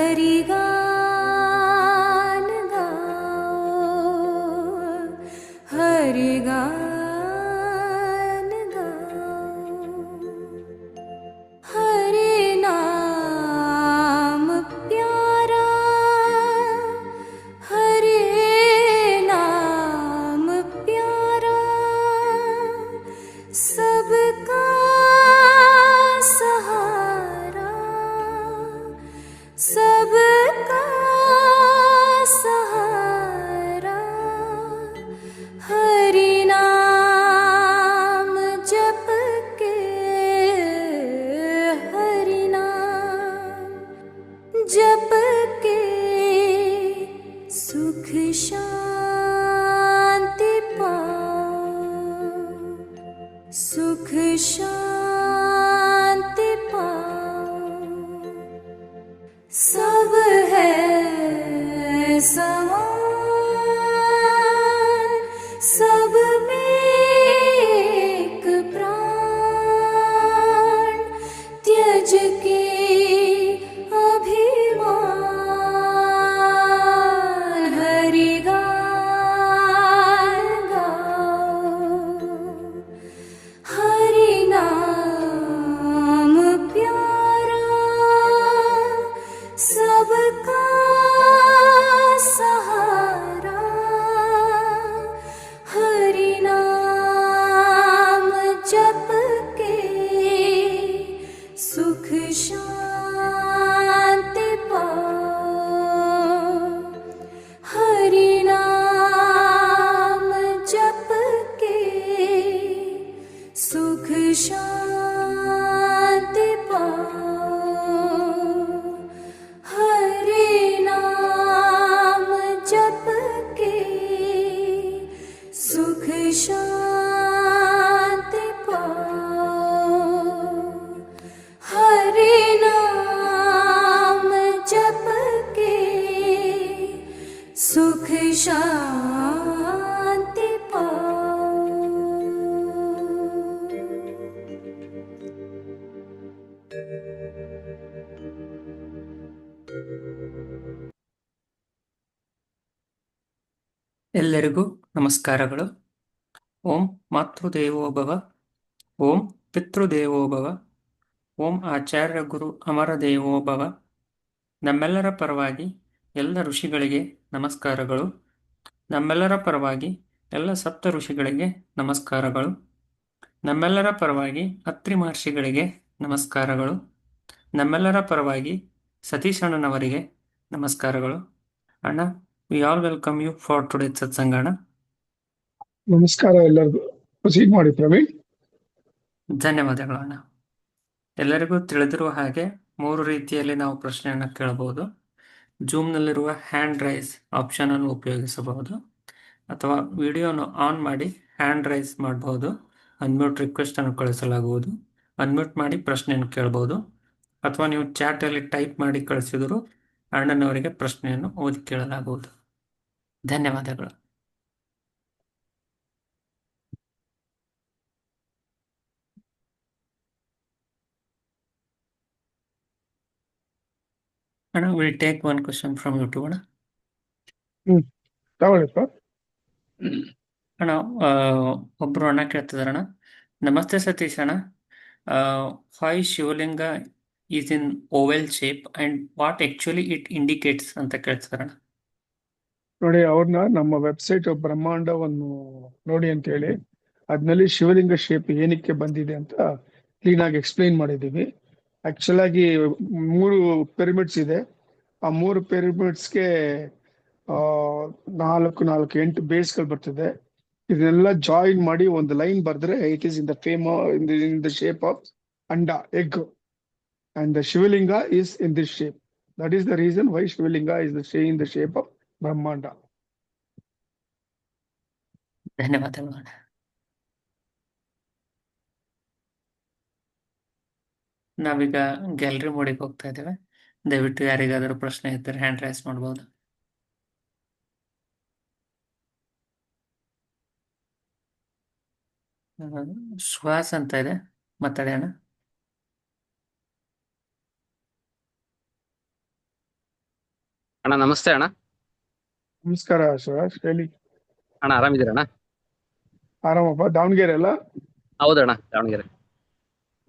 हरिगान गाओ, हरिगान गाओ। हरि नाम प्यारा, हरि नाम प्यारा, सबका सहारा, सबका सहारा। हरि नाम जप के, हरि नाम जप के, सुख शांति पाओ, सुख शांति पाओ। सब है समान, सब में एक प्राण, त्यज के अभिमान। हरि गान गाओ, हरि नाम प्यारा, सबका सहारा। हरि नाम जप के, सुख शांति पाओ। हरि नाम जप के, सुख शांति पाओ। हरि नाम जप के, सुख शांति पाओ। हरि नाम जप के, सुख शांति पाओ। ಎಲ್ಲರಿಗೂ ನಮಸ್ಕಾರಗಳು. ಓಂ ಮಾತೃದೇವೋಭವ, ಓಂ ಪಿತೃದೇವೋಭವ, ಓಂ ಆಚಾರ್ಯ ಗುರು ಅಮರ ದೇವೋಭವ. ನಮ್ಮೆಲ್ಲರ ಪರವಾಗಿ ಎಲ್ಲ ಋಷಿಗಳಿಗೆ ನಮಸ್ಕಾರಗಳು. ನಮ್ಮೆಲ್ಲರ ಪರವಾಗಿ ಎಲ್ಲ ಸಪ್ತ ಋಷಿಗಳಿಗೆ ನಮಸ್ಕಾರಗಳು. ನಮ್ಮೆಲ್ಲರ ಪರವಾಗಿ ಅತ್ರಿ ಮಹರ್ಷಿಗಳಿಗೆ ನಮಸ್ಕಾರಗಳು. ನಮ್ಮೆಲ್ಲರ ಪರವಾಗಿ ಸತೀಶ್ ಅಣ್ಣನವರಿಗೆ ನಮಸ್ಕಾರಗಳು. ಅಣ್ಣ, we all welcome you for today satsang. ಅಣ್ಣ, ನಮಸ್ಕಾರ ಎಲ್ಲರಿಗೂ. ಪ್ರೊಸೀಡ್ ಮಾಡಿ ಪ್ರವೀಣ್. ಧನ್ಯವಾದಗಳು ಅಣ್ಣ. ಎಲ್ಲರಿಗೂ ತಿಳಿದಿರುವ ಹಾಗೆ 3 ರೀತಿಯಲ್ಲಿ ನಾವು ಪ್ರಶ್ನೆಯನ್ನು ಕೇಳಬಹುದು. ಜೂಮ್ನಲ್ಲಿರುವ ಹ್ಯಾಂಡ್ ರೈಸ್ ಆಪ್ಷನ್ ಅನ್ನು ಉಪಯೋಗಿಸಬಹುದು, ಅಥವಾ ವಿಡಿಯೋನು ಆನ್ ಮಾಡಿ ಹ್ಯಾಂಡ್ ರೈಸ್ ಮಾಡಬಹುದು. ಅನ್ಮ್ಯೂಟ್ ರಿಕ್ವೆಸ್ಟ್ ಅನ್ನು ಕಳಿಸಲಾಗುವುದು. ಅನ್ಮ್ಯೂಟ್ ಮಾಡಿ ಪ್ರಶ್ನೆಯನ್ನು ಕೇಳಬಹುದು, ಅಥವಾ ನೀವು ಚಾಟಲ್ಲಿ ಟೈಪ್ ಮಾಡಿ ಕಳಿಸಿದರೂ ಅಣ್ಣನವರಿಗೆ ಪ್ರಶ್ನೆಯನ್ನು ಓದಿ ಕೇಳಲಾಗುವುದು. ಧನ್ಯವಾದಗಳು. ಅಣ್ಣ, will take one question from YouTube. ಅಣ್ಣ, ತಗೊಳ್ಳಿಪ್ಪ. ಅಣ್ಣ, ಒಬ್ರು ಅಣ್ಣ ಕೇಳ್ತಿದಾರಣ್ಣ. ನಮಸ್ತೆ ಸತೀಶ್ ಅಣ್ಣ. Why Shivalinga is in oval shape and what actually it indicates ಅಂತ ಕೇಳ್ತಿದಾರಣ್ಣ. ನೋಡಿ, ಅವ್ರನ್ನ ನಮ್ಮ ವೆಬ್ಸೈಟ್ ಬ್ರಹ್ಮಾಂಡವನ್ನು ನೋಡಿ ಅಂತ ಹೇಳಿ ಅದ್ನಲ್ಲಿ ಶಿವಲಿಂಗ ಶೇಪ್ ಏನಕ್ಕೆ ಬಂದಿದೆ ಅಂತ ಕ್ಲೀನ್ ಆಗಿ ಎಕ್ಸ್ಪ್ಲೈನ್ ಮಾಡಿದೀವಿ. ಆಕ್ಚುಲ್ ಆಗಿ 3 ಪಿರಮಿಡ್ಸ್ ಇದೆ. ಆ 3 ಪಿರಮಿಡ್ಸ್ಗೆ 8 ಬೇಸ್ಗಳು ಬರ್ತದೆ. ಇದನ್ನೆಲ್ಲ ಜಾಯಿನ್ ಮಾಡಿ ಒಂದು ಲೈನ್ ಬರೆದ್ರೆ it is in the shape of and, egg, and the Shivalinga is in this shape. That is the reason why Shivalinga is in the shape of ಬ್ರಹ್ಮಾಂಡ. ಧನ್ಯವಾದಗಳು. ನಾವೀಗ ಗ್ಯಾಲರಿ ಮೋಡಿಗೆ ಹೋಗ್ತಾ ಇದ್ದೇವೆ. ದಯವಿಟ್ಟು ಯಾರಿಗಾದರೂ ಪ್ರಶ್ನೆ ಇದ್ದರೆ ಹ್ಯಾಂಡ್ ರೈಸ್ ಮಾಡಬಹುದು. ಸುಹಾಸ್ ಅಂತ ಇದೆ, ಮಾತಾಡೋಣ. ಅಣ್ಣ ನಮಸ್ತೆ ಅಣ್ಣ. ನಮಸ್ಕಾರ ಸುರೇಶ್, ಹೇಳಿ. ಅಣ್ಣ ಆರಾಮಿದ್ದೀರಣ್ಣ? ಆರಾಮಪ್ಪ, ದಾವಣಗೆರೆ ಅಲ್ಲ? ಹೌದಣ್ಣ, ದಾವಣಗೆರೆ.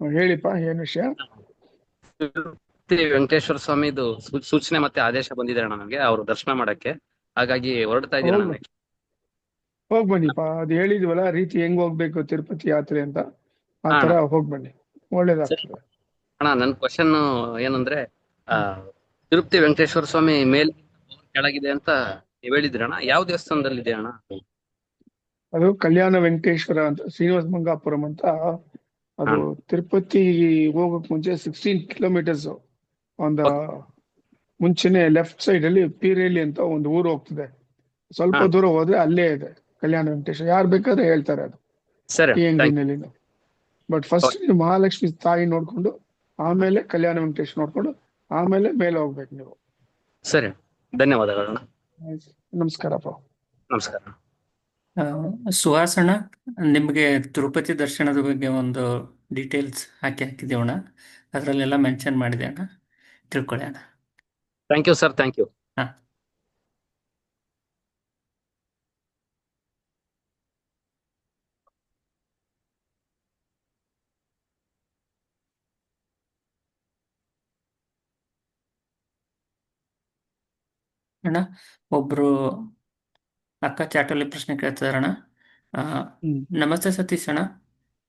ಹೇಳಿಪ್ಪ, ಏನ್ ವಿಷಯ? ತಿರುಪತಿ ವೆಂಕಟೇಶ್ವರ ಸ್ವಾಮಿದು ಸೂಚನೆ ಮತ್ತೆ ಆದೇಶ ಬಂದಿದೆ ಅಣ್ಣ ನಮಗೆ, ಅವ್ರು ದರ್ಶನ ಮಾಡಕ್ಕೆ. ಹಾಗಾಗಿ ಹೊರಡ್ತಾ ಇದೀನಿ ಹೋಗ್ ಅಣ್ಣ. ಹೋಗ್ ಬನ್ನಿಪ್ಪ, ಅದು ಹೇಳಿದ್ವಲ್ಲ ರೀತಿ ಹೆಂಗ್ ಹೋಗ್ಬೇಕು ತಿರುಪತಿ ಯಾತ್ರೆ ಅಂತ, ಆ ಹಾ ತರ ಅಣ್ಣ. ಹೋಗ್ ಬನ್ನಿ, ಸರಿ. ಒಳ್ಳೇದಾಗ್ತದೆ. ಅಣ್ಣ ನನ್ ಕ್ವಶನ್ ಏನಂದ್ರೆ, ಆ ತಿರುಪತಿ ವೆಂಕಟೇಶ್ವರ ಸ್ವಾಮಿ ಮೇಲ್ ಕೆಳಗಿದೆ ಅಂತ ನೀವ್ ಹೇಳಿದ್ರಣ್ಣ, ಯಾವ ದೇವಸ್ಥಾನದಲ್ಲಿ ಇದೆ ಅಣ್ಣ? ಅದು ಕಲ್ಯಾಣ ವೆಂಕಟೇಶ್ವರ ಅಂತ, ಶ್ರೀನಿವಾಸ ಮಂಗಾಪುರಂ ಅಂತ. ಅದು ಅಣ್ಣ. ತಿರುಪತಿ ಹೋಗಕ್ ಮುಂಚೆ 16 ಕಿಲೋಮೀಟರ್ಸ್ ಒಂದು ಮುಂಚೆನೆ ಲೆಫ್ಟ್ ಸೈಡ್ ಅಲ್ಲಿ ಪೀರೇಲಿ ಅಂತ ಒಂದು ಊರು ಹೋಗ್ತದೆ. ಸ್ವಲ್ಪ ಹಾ ದೂರ ಹೋದ್ರೆ ಅಲ್ಲೇ ಇದೆ ಕಲ್ಯಾಣ ವೆಂಕಟೇಶ್ವರ. ಯಾರು ಬೇಕಾದ್ರೆ ಹೇಳ್ತಾರೆ ಅದು ಸರಿ ಟಿ ಅಣ್ಣ, ಎನ್ ಥ್ಯಾಂಕ್ ನಲ್ಲಿ. But first you. ನೀವು ಮಹಾಲಕ್ಷ್ಮಿ ತಾಯಿ ನೋಡ್ಕೊಂಡು ಆಮೇಲೆ ಕಲ್ಯಾಣ ವೆಂಕಟೇಶ್ವರ ನೋಡ್ಕೊಂಡು ಆಮೇಲೆ ಮೇಲೆ ಹೋಗ್ಬೇಕು ನೀವು. ಸರಿ ಅಣ್ಣ. ಧನ್ಯವಾದಗಳಣ್ಣ. ನಮಸ್ಕಾರಪ್ಪ. ನಮಸ್ಕಾರ. ಸುಹಾಸಣ್ಣ, ನಿಮಗೆ ತಿರುಪತಿ ದರ್ಶನದ ಬಗ್ಗೆ ಒಂದು ಡೀಟೇಲ್ಸ್ ಹಾಕಿದ್ದೀವಣ್ಣ. ಅದರಲ್ಲೆಲ್ಲ ಮೆನ್ಷನ್ ಮಾಡಿದೆ ಅಣ್ಣ, ತಿಳ್ಕೊಳ್ಳಿ ಅಣ್ಣ. Thank you sir, thank you. ಹಾ. ಅಣ್ಣ, ಒಬ್ರು ಅಕ್ಕ ಚಾಟಲ್ಲಿ ಪ್ರಶ್ನೆ ಕೇಳ್ತಿದಾರಣ್ಣ. ಆ, ನಮಸ್ತೆ ಸತೀಶ್ ಅಣ್ಣ,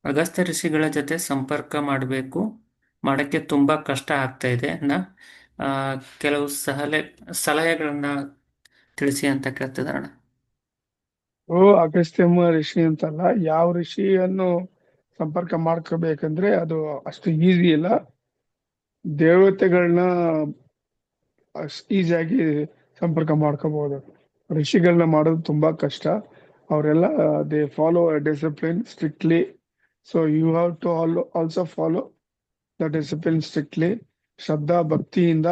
ಅಗಸ್ತ್ಯ ಋಷಿಗಳ ಜೊತೆ ಸಂಪರ್ಕ ಮಾಡಕ್ಕೆ ತುಂಬಾ ಕಷ್ಟ ಆಗ್ತಾ ಇದೆ ಅಣ್ಣ. ಆ, ಕೆಲವು ಸಲಹೆಗಳನ್ನ ತಿಳಿಸಿ ಅಂತ ಕೇಳ್ತಿದಾರಣ್ಣ. ಅಗಸ್ತ್ಯಮ್ಮ ಋಷಿ ಅಂತಲ್ಲ, ಯಾವ ಋಷಿಯನ್ನು ಸಂಪರ್ಕ ಮಾಡ್ಕೋಬೇಕಂದ್ರೆ ಅದು ಅಷ್ಟು ಈಸಿ ಇಲ್ಲ. ದೇವತೆಗಳನ್ನ ಈಸಿಯಾಗಿ ಸಂಪರ್ಕ ಮಾಡ್ಕೋಬಹುದು. ಋಷಿಗಳನ್ನ ಮಾಡೋದು ತುಂಬಾ ಕಷ್ಟ. ಅವರೆಲ್ಲ they follow discipline strictly. So you have to also follow the discipline strictly. ಶ್ರದ್ಧಾ ಭಕ್ತಿಯಿಂದ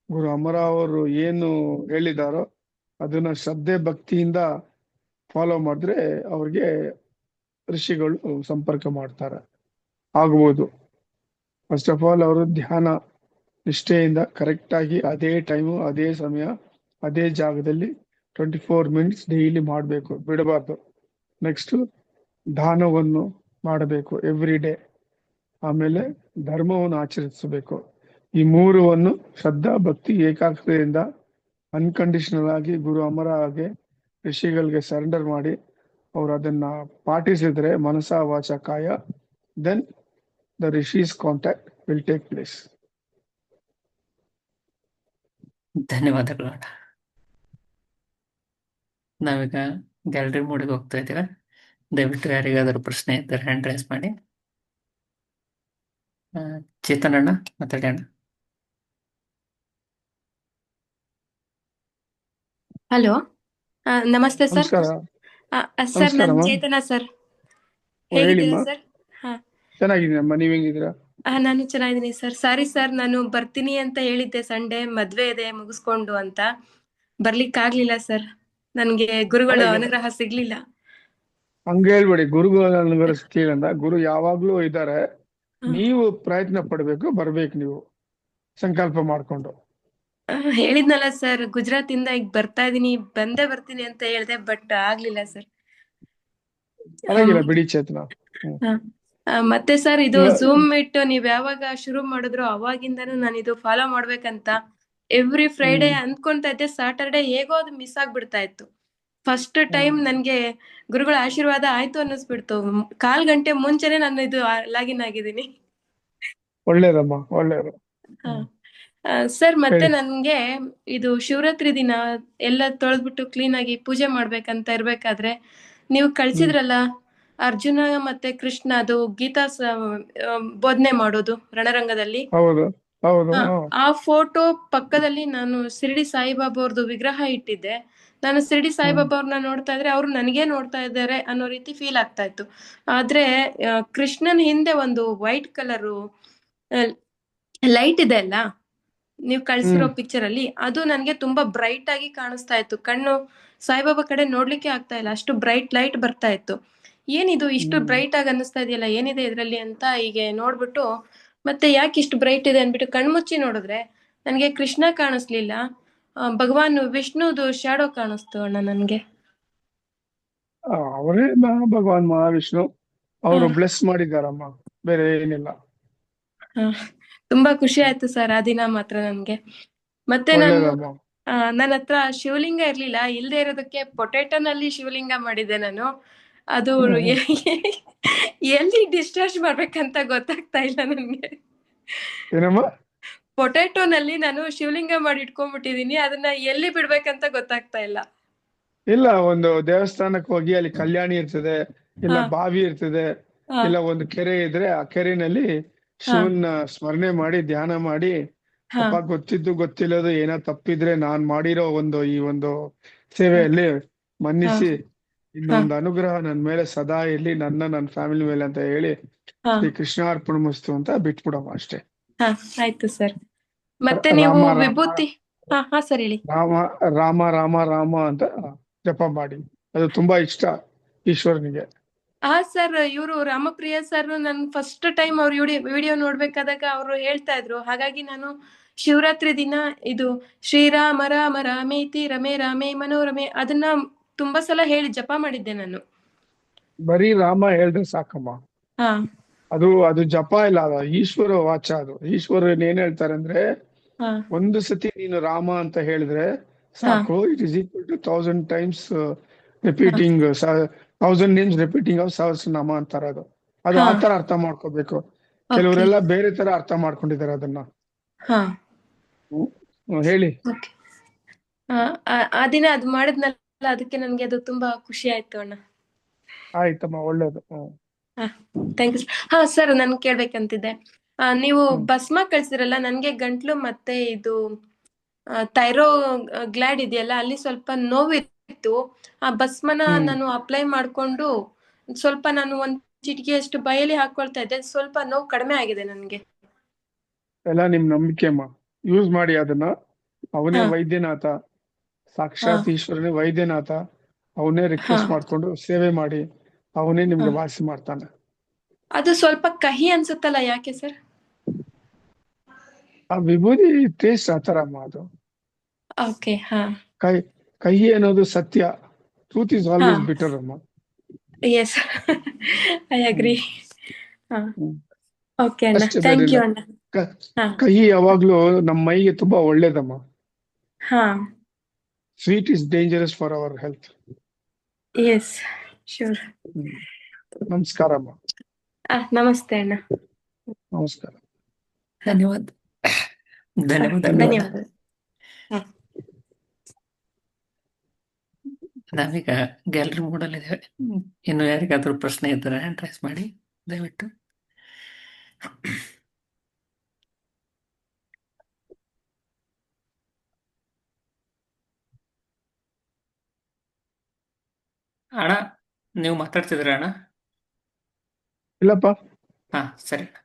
ಗುರು ಅಮರ ಅವರು ಏನು ಹೇಳಿದಾರೋ ಅದನ್ನ ಶ್ರದ್ಧೆ ಭಕ್ತಿಯಿಂದ ಫಾಲೋ ಮಾಡಿದ್ರೆ ಅವ್ರಿಗೆ ಋಷಿಗಳು ಸಂಪರ್ಕ ಮಾಡ್ತಾರೆ, ಆಗ್ಬೋದು. ಫಸ್ಟ್ ಆಫ್ ಆಲ್ ಅವರು ಧ್ಯಾನ ನಿಷ್ಠೆಯಿಂದ ಕರೆಕ್ಟ್ ಆಗಿ ಅದೇ ಟೈಮು, ಅದೇ ಸಮಯ, ಅದೇ ಜಾಗದಲ್ಲಿ 24 ಮಿನಿಟ್ಸ್ ಡೈಲಿ ಮಾಡಬೇಕು, ಬಿಡಬಾರ್ದು. ನೆಕ್ಸ್ಟ್ ದಾನವನ್ನು ಮಾಡಬೇಕು ಎವ್ರಿ ಡೇ. ಆಮೇಲೆ ಧರ್ಮವನ್ನು ಆಚರಿಸಬೇಕು. ಈ ಮೂರನ್ನು ಶ್ರದ್ಧಾ ಭಕ್ತಿ ಏಕಾಗ್ರತೆಯಿಂದ ಅನ್ಕಂಡೀಷನಲ್ ಆಗಿ ಗುರು ಅಮರ ಹಾಗೆ ಋಷಿಗಳಿಗೆ ಸರೆಂಡರ್ ಮಾಡಿ ಅವ್ರು ಅದನ್ನ ಪಾಟಿಸಿದ್ರೆ ಮನಸ ವಾಚ ಕಾಯ, then the rishis contact will take place. ಧನ್ಯವಾದಗಳು ಅಣ್ಣ. ನಾವೀಗ ಗ್ಯಾಲರಿ ಮೋಡಿಗೆ ಹೋಗ್ತಾ ಇದ್ದೀವಿ. ದಯವಿಟ್ಟು ಯಾರಿಗಾದರೂ ಪ್ರಶ್ನೆ ಇದ್ದರೆ ಹ್ಯಾಂಡ್ ರೈಸ್ ಮಾಡಿ. ಚೇತನ್ ಅಣ್ಣ ಮಾತಾಡಿ ಅಣ್ಣ. ಹಲೋ, ನಮಸ್ತೆ ಸರ್. ನಮಸ್ಕಾರ. ಸರ್ ನಾನು ನಮಸ್ಕಾರಮ್ಮ. ಚೇತನ ಸರ್. ಹೇಳಿಮ್ಮ. ಹೇಗಿದ್ದೀರಾ ಸರ್? ಹಾ, ಚೆನ್ನಾಗಿದ್ದೀನಮ್ಮ, ನೀವ್ ಹೆಂಗಿದ್ದೀರಾ? ನಾನು ಚೆನ್ನಾಗಿದ್ದೀನಿ ಸರ್. ಸಾರಿ ಸರ್, ನಾನು ಬರ್ತೀನಿ ಅಂತ ಹೇಳಿದ್ದೆ, ಸಂಡೇ ಮದ್ವೆ ಇದೆ ಮುಗಿಸ್ಕೊಂಡು ಅಂತ. ಬರ್ಲಿಕ್ಕಾಗ್ಲಿಲ್ಲ ಸರ್, ನನ್ಗೆ ಗುರುಗಳ ಪರವಾಗಿಲ್ಲ. ಅನುಗ್ರಹ ಸಿಗ್ಲಿಲ್ಲ. ಹಂಗ ಹೇಳ್ಬೇಡಿ, ಗುರುಗಳ ಅನುಗ್ರಹ ಸಿಕ್ಕಿಲ್ಲ. ಗುರು ಯಾವಾಗ್ಲೂ ಇದ್ದಾರೆ. ಹ್ಮ್. ನೀವು ಪ್ರಯತ್ನ ಪಡ್ಬೇಕು, ಬರ್ಬೇಕು ನೀವು ಸಂಕಲ್ಪ ಮಾಡ್ಕೊಂಡು. ಹೇಳಿದ್ನಲ್ಲ ಸರ್, ಗುಜರಾತ್ ಇಂದ ಈಗ ಬರ್ತಾ ಇದೀನಿ, ಬರ್ತೀನಿ ಅಂತ ಹೇಳ್ದೆ, ಬಟ್ ಆಗ್ಲಿಲ್ಲ ಸರ್. ಪರವಾಗಿಲ್ಲ ಬಿಡಿ ಚೇತನ. ಮತ್ತೆ ಸರ್, ಇದು ಇವ- ಝೂಮ್ ಮೀಟ್ ನೀವ್ ಯಾವಾಗ ಶುರು ಮಾಡಿದ್ರು ಅವಾಗಿಂದಾನು ನಾನು ಇದು ಫಾಲೋ ಮಾಡ್ಬೇಕಂತ ಎವ್ರಿ ಫ್ರೈಡೆ ಅಂದ್ಕೊಂತಾ ಇದ್ದೆ. ಸಾಟರ್ಡೆ ಹೇಗೋ ಅದು ಮಿಸ್ ಆಗ್ಬಿಡ್ತಾ ಇತ್ತು. ಫಸ್ಟ್ ಟೈಮ್ ನನ್ಗೆ ಗುರುಗಳ ಆಶೀರ್ವಾದ ಆಯ್ತು ಅನ್ನಿಸ್ಬಿಡ್ತು. 1/4 ಗಂಟೆ ಮುಂಚೆನೆ ನಾನು ಇದು ಲಾಗಿನ್ ಆಗಿದ್ದೀನಿ. ಒಳ್ಳೇದಮ್ಮ, ಒಳ್ಳೇದು. ಸರ್, ಮತ್ತೆ ಹೇಳಿ. ನನ್ಗೆ ಇದು ಶಿವರಾತ್ರಿ ದಿನ ಎಲ್ಲ ತೊಳೆದ್ಬಿಟ್ಟು ಕ್ಲೀನ್ ಆಗಿ ಪೂಜೆ ಮಾಡ್ಬೇಕಂತ ಇರ್ಬೇಕಾದ್ರೆ ನೀವು ಕಳ್ಸಿದ್ರಲ್ಲ ಅರ್ಜುನ ಮತ್ತೆ ಕೃಷ್ಣ, ಅದು ಗೀತಾ ಬೋಧನೆ ಮಾಡೋದು ರಣರಂಗದಲ್ಲಿ. ಹೌದು ಹೌದು. ಆ ಫೋಟೋ ಪಕ್ಕದಲ್ಲಿ ನಾನು ಶಿರಡಿ ಸಾಯಿಬಾಬಾ ಅವ್ರದ್ದು ವಿಗ್ರಹ ಇಟ್ಟಿದ್ದೆ. ನಾನು ಶಿರಡಿ ಸಾಯಿಬಾಬಾ ಅವ್ರನ್ನ ನೋಡ್ತಾ ಇದ್ರೆ ಅವ್ರು ನನಗೇ ನೋಡ್ತಾ ಇದ್ದಾರೆ ಅನ್ನೋ ರೀತಿ ಫೀಲ್ ಆಗ್ತಾ ಇತ್ತು. ಆದ್ರೆ ಕೃಷ್ಣನ್ ಹಿಂದೆ ಒಂದು ವೈಟ್ ಕಲರು ಲೈಟ್ ಇದೆ ಅಲ್ಲ, ನೀವು ಕಳ್ಸಿರೋ ಪಿಕ್ಚರ್ ಅಲ್ಲಿ, ಅದು ನನ್ಗೆ ತುಂಬಾ ಬ್ರೈಟ್ ಆಗಿ ಕಾಣಿಸ್ತಾ ಇತ್ತು. ಕಣ್ಣು ಸಾಯಿಬಾಬಾ ಕಡೆ ನೋಡ್ಲಿಕ್ಕೆ ಆಗ್ತಾ ಇಲ್ಲ, ಅಷ್ಟು ಬ್ರೈಟ್ ಲೈಟ್ ಬರ್ತಾ ಇತ್ತು. ಏನಿದು ಇಷ್ಟು ಬ್ರೈಟ್ ಆಗಿ ಅನ್ನಿಸ್ತಾ ಇದೆಯಲ್ಲ, ಏನಿದೆ ಇದ್ರಲ್ಲಿ ಅಂತ ಹೀಗೆ ನೋಡ್ಬಿಟ್ಟು, ಮತ್ತೆ ಯಾಕೆ ಇಷ್ಟು ಬ್ರೈಟ್ ಇದೆ ಅನ್ಬಿಟ್ಟು ಕಣ್ಮುಚ್ಚಿ ನೋಡಿದ್ರೆ ನನ್ಗೆ ಕೃಷ್ಣ ಕಾಣಿಸ್ಲಿಲ್ಲ. ಭಗವಾನ್ ವಿಷ್ಣುದು ಶಾಡೋ ಕಾಣಿಸ್ತು ಅಣ್ಣ ನನ್ಗೆ. ಅವರೇ ಭಗವಾನ್ ಮಹಾವಿಷ್ಣು. ಅವರು ಹಾ. ಬ್ಲೆಸ್ ಮಾಡಿದಾರಮ್ಮ, ಬೇರೆ ಏನಿಲ್ಲ. ಹಾ. ತುಂಬಾ ಖುಷಿ ಆಯ್ತು ಸರ್ ಆ ದಿನ ಮಾತ್ರ ನನ್ಗೆ. ಮತ್ತೆ ನಾನು ಒಳ್ಳೇದಮ್ಮ. ನನ್ನ ಹತ್ರ ಶಿವಲಿಂಗ ಇರ್ಲಿಲ್ಲ, ಇಲ್ದೇ ಇರೋದಕ್ಕೆ ಪೊಟೆಟೋನಲ್ಲಿ ಶಿವಲಿಂಗ ಮಾಡಿದ್ದೆ ನಾನು. ಅದು ಎಲ್ಲಿ ಡಿಸ್ಚಾರ್ಜ್ ಮಾಡ್ಬೇಕಂತ ಗೊತ್ತಾಗ್ತಾ ಇಲ್ಲ ನನ್ಗೆ. ಏನಮ್ಮ? ಪೊಟೆಟೋನಲ್ಲಿ ನಾನು ಶಿವಲಿಂಗ ಮಾಡಿ ಇಟ್ಕೊಂಡ್ಬಿಟ್ಟಿದೀನಿ, ಅದನ್ನ ಎಲ್ಲಿ ಬಿಡ್ಬೇಕಂತ ಗೊತ್ತಾಗ್ತಾ ಇಲ್ಲ. ಇಲ್ಲ, ಒಂದು ದೇವಸ್ಥಾನಕ್ಕೆ ಹೋಗಿ ಅಲ್ಲಿ ಕಲ್ಯಾಣಿ ಇರ್ತದೆ, ಇಲ್ಲ ಹಾ. ಬಾವಿ ಇರ್ತದೆ, ಹಾ. ಇಲ್ಲ ಒಂದು ಕೆರೆ ಇದ್ರೆ ಆ ಕೆರೆನಲ್ಲಿ ಶಿವನ್ನ ಸ್ಮರಣೆ ಮಾಡಿ ಧ್ಯಾನ ಮಾಡಿ, ಹಾ. ಅಪ್ಪ ಗೊತ್ತಿದ್ದು ಗೊತ್ತಿಲ್ಲದು ಏನೋ ತಪ್ಪಿದ್ರೆ ನಾನ್ ಮಾಡಿರೋ ಈ ಒಂದು ಸೇವೆಯಲ್ಲಿ ಮನ್ನಿಸಿ ಇನ್ನೊಂದು ಅನುಗ್ರಹ ನನ್ನ ಮೇಲೆ ಸದಾ ಇರ್ಲಿ, ನನ್ನ ಫ್ಯಾಮಿಲಿ ಮೇಲೆ ಅಂತ ಹೇಳಿ ಹಾ. ಶ್ರೀ ಕೃಷ್ಣಾರ್ಪಣಮಸ್ತು ಅಂತ ಬಿಟ್ಬಿಡಮ್ಮ ಅಷ್ಟೇ. ಹಾ. ಆಯ್ತು ಸರ್. ಮತ್ತೆ ನೀವು ರಾಮ ರಾಮ ವಿಭೂತಿ. ಹಾ ಸರ್ ಹೇಳಿ. ರಾಮ ರಾಮ ರಾಮ ರಾಮ ಅಂತ ಜಪ ಮಾಡಿ. ಅದು ತುಂಬಾ ಇಷ್ಟ ಈಶ್ವರನಿಗೆ. ಹಾ ಸರ್, ಇವರು ರಾಮಪ್ರಿಯ ಸರ್ ನನ್ ಫಸ್ಟ್ ಟೈಮ್ ಅವ್ರ ವಿಡಿಯೋ ನೋಡ್ಬೇಕಾದಾಗ ಅವರು ಹೇಳ್ತಾ ಇದ್ರು, ಹಾಗಾಗಿ ನಾನು ಶಿವರಾತ್ರಿ ದಿನ ಇದು ಶ್ರೀರಾಮ ರಾಮ ರಾಮೇತಿ ರಮೇ ರಾಮೇ ಮನೋರಮೆ ಅದನ್ನ ತುಂಬಾ ಸಲ ಹೇಳಿ ಜಪ ಮಾಡಿದ್ದೆ ನಾನು. ಬರೀ ರಾಮ ಹೇಳಿದ್ರೆ ಸಾಕಮ್ಮ. ಹಾ. ಅದು ಜಪ ಇಲ್ಲ, ಅದು ಈಶ್ವರ ವಾಚ. ಅದು ಈಶ್ವರನ್ ಏನ್ ಹೇಳ್ತಾರೆ ಅಂದ್ರೆ, ಹಾ. ಒಂದು ಸತಿ ನೀನು ರಾಮ ಅಂತ ಹೇಳಿದ್ರೆ ಸಾಕು, it is equal to 1000 times repeating, 1000 names repeating of ಸಹಸ್ರನಾಮ ಅಂತಾರೆ. ಅದು ಆ ತರ ಅರ್ಥ ಮಾಡ್ಕೋಬೇಕು. ಕೆಲವರೆಲ್ಲ ಬೇರೆ ತರ ಅರ್ಥ ಮಾಡ್ಕೊಂಡಿದ್ದಾರೆ ಅದನ್ನ. ಹಾ. ಹೇಳಿ. ಓಕೆ. ಆ ದಿನ ಅದು ಮಾಡಿದ್ನಲ್ಲ, ಅದಕ್ಕೆ ನನ್ಗೆ ಅದು ತುಂಬಾ ಖುಷಿ ಆಯ್ತು ಅಣ್ಣ. ಆಯ್ತಮ್ಮ, ಒಳ್ಳೇದು. Thank you. ಹಾ ಸರ್, ನನ್ ಕೇಳ್ಬೇಕಂತಿದ್ದೆ. ನೀವು ಭಸ್ಮ ಕಳ್ಸಿರಲ್ಲ, ನನ್ಗೆ ಗಂಟ್ಲು ಮತ್ತೆ ಇದು ಥೈರೋ ಗ್ಲ್ಯಾಡ್ ಇದೆಯಲ್ಲ, ಅಲ್ಲಿ ಸ್ವಲ್ಪ ನೋವಿತ್ತು. ಆ ಭಸ್ಮನ ನಾನು ಅಪ್ಲೈ ಮಾಡ್ಕೊಂಡು ಸ್ವಲ್ಪ ನಾನು ಒಂದ್ ಚಿಟಿಕೆಯಷ್ಟು ಬಾಯಲ್ಲಿ ಹಾಕೊಳ್ತಾ ಇದ್ದೆ, ಸ್ವಲ್ಪ ನೋವು ಕಡಿಮೆ ಆಗಿದೆ ನನ್ಗೆ. ಎಲ್ಲ ನಿಮ್ ನಂಬಿಕೆ ಅಮ್ಮ, ಯೂಸ್ ಮಾಡಿ ಅದನ್ನ. ಅವನೇ ವೈದ್ಯನಾಥ, ಸಾಕ್ಷಾತ್ ಈಶ್ವರನೇ ವೈದ್ಯನಾಥ. ಅವನೇ ರಿಕ್ವೆಸ್ಟ್ ಮಾಡ್ಕೊಂಡು ಸೇವೆ ಮಾಡಿ, ಅವನೇ ನಿಮ್ಗೆ ವಾಸಿ ಮಾಡ್ತಾನೆ. ಅದು ಸ್ವಲ್ಪ ಕಹಿ ಅನ್ಸುತ್ತಲ್ಲ, ಯಾಕೆ ಸರ್? ಆ ವಿಭೂತಿ ಟೇಸ್ಟ್ ಆತರಮ್ಮ. ಅದು ಓಕೆ. ಹಾ. ಕಹಿ ಅನ್ನೋದು ಸತ್ಯ. ಟ್ರೂತ್ ಇಸ್ ಆಲ್ವೇಸ್ ಬಿಟರ್ ಅಮ್ಮ. Yes, I agree. ಓಕೆ ಅಣ್ಣ, ಅಷ್ಟೇ, ಥ್ಯಾಂಕ್ ಯು ಅಣ್ಣ. ಕಹಿ ಯಾವಾಗ್ಲೂ ನಮ್ಮ ಮೈಗೆ ತುಂಬಾ ಒಳ್ಳೇದಮ್ಮ. ಹಾ. Sweet is dangerous for our health. Yes, sure. ನಮಸ್ಕಾರ ಅಮ್ಮ. ನಮಸ್ತೆ ಅಣ್ಣ. ನಮಸ್ಕಾರ. ಧನ್ಯವಾದ. ಧನ್ಯವಾದ. ನಾವೀಗ ಗ್ಯಾಲರಿ ಮೋಡಲ್ಲಿ ಇದ್ದೇವೆ. ಇನ್ನು ಯಾರಿಗಾದ್ರೂ ಪ್ರಶ್ನೆ ಇದ್ದರೆ ಹ್ಯಾಂಡ್ ರೈಸ್ ಮಾಡಿ ದಯವಿಟ್ಟು. ಅಣ್ಣ, ನೀವು ಮಾತಾಡ್ತಿದ್ರ ಅಣ್ಣ? ಇಲ್ಲಪ್ಪ. ಹಾ, ಸರಿ ಅಣ್ಣ.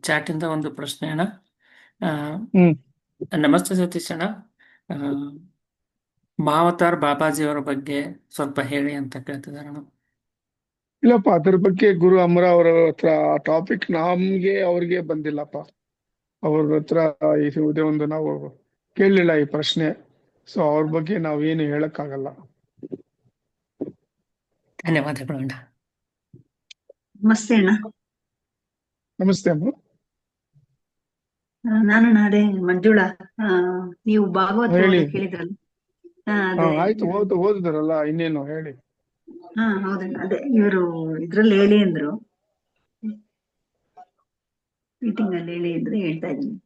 ಚಾಟ್ ಇಂದ ಒಂದು ಪ್ರಶ್ನೆ ಅಣ್ಣ. ನಮಸ್ತೆ ಸತೀಶ್ ಅಣ್ಣ, ಮಾವತಾರ್ ಬಾಬಾಜಿ ಅವರ ಬಗ್ಗೆ ಸ್ವಲ್ಪ ಹೇಳಿ ಅಂತ ಕೇಳ್ತಿದಾರೆ ಅಣ್ಣ. ಇಲ್ಲಪ್ಪ, ಅದ್ರ ಬಗ್ಗೆ ಗುರು ಅಮರ ಅವರ ಹತ್ರ ಟಾಪಿಕ್ ನಮ್ಗೆ ಅವ್ರಿಗೆ ಬಂದಿಲ್ಲಪ್ಪ. ಅವ್ರ ಹತ್ರ ಇದೇ ಒಂದು ನಾವು ಕೇಳಲಿಲ್ಲ ಈ ಪ್ರಶ್ನೆ. ಸೊ ಅವ್ರ ಬಗ್ಗೆ ನಾವೇನು ಹೇಳಕ್ಕಾಗಲ್ಲ. ಧನ್ಯವಾದಗಳು ಅಣ್ಣ. ನಮಸ್ತೆ ಅಣ್ಣ. ನಮಸ್ತೆ ಅಮ್ಮ. ನಾನು ಅದೇ ಮಂಜುಳಾ. ನೀವು ಭಾಗವತ ಹೇಳಿ. ಕೇಳಿದ್ರಲ್ಲ. ಆಯ್ತು, ಓದಿದ್ರಲ್ಲ, ಇನ್ನೇನು ಹೇಳಿ. ಹೌದಣ್ಣ, ಅದೇ ಇವರು ಇದ್ರಲ್ಲಿ ಹೇಳಿ ಅಂದ್ರು, ಮೀಟಿಂಗ್ ಅಲ್ಲಿ ಹೇಳಿ ಅಂದ್ರೆ ಹೇಳ್ತಾ ಇದ್ದೀನಿ.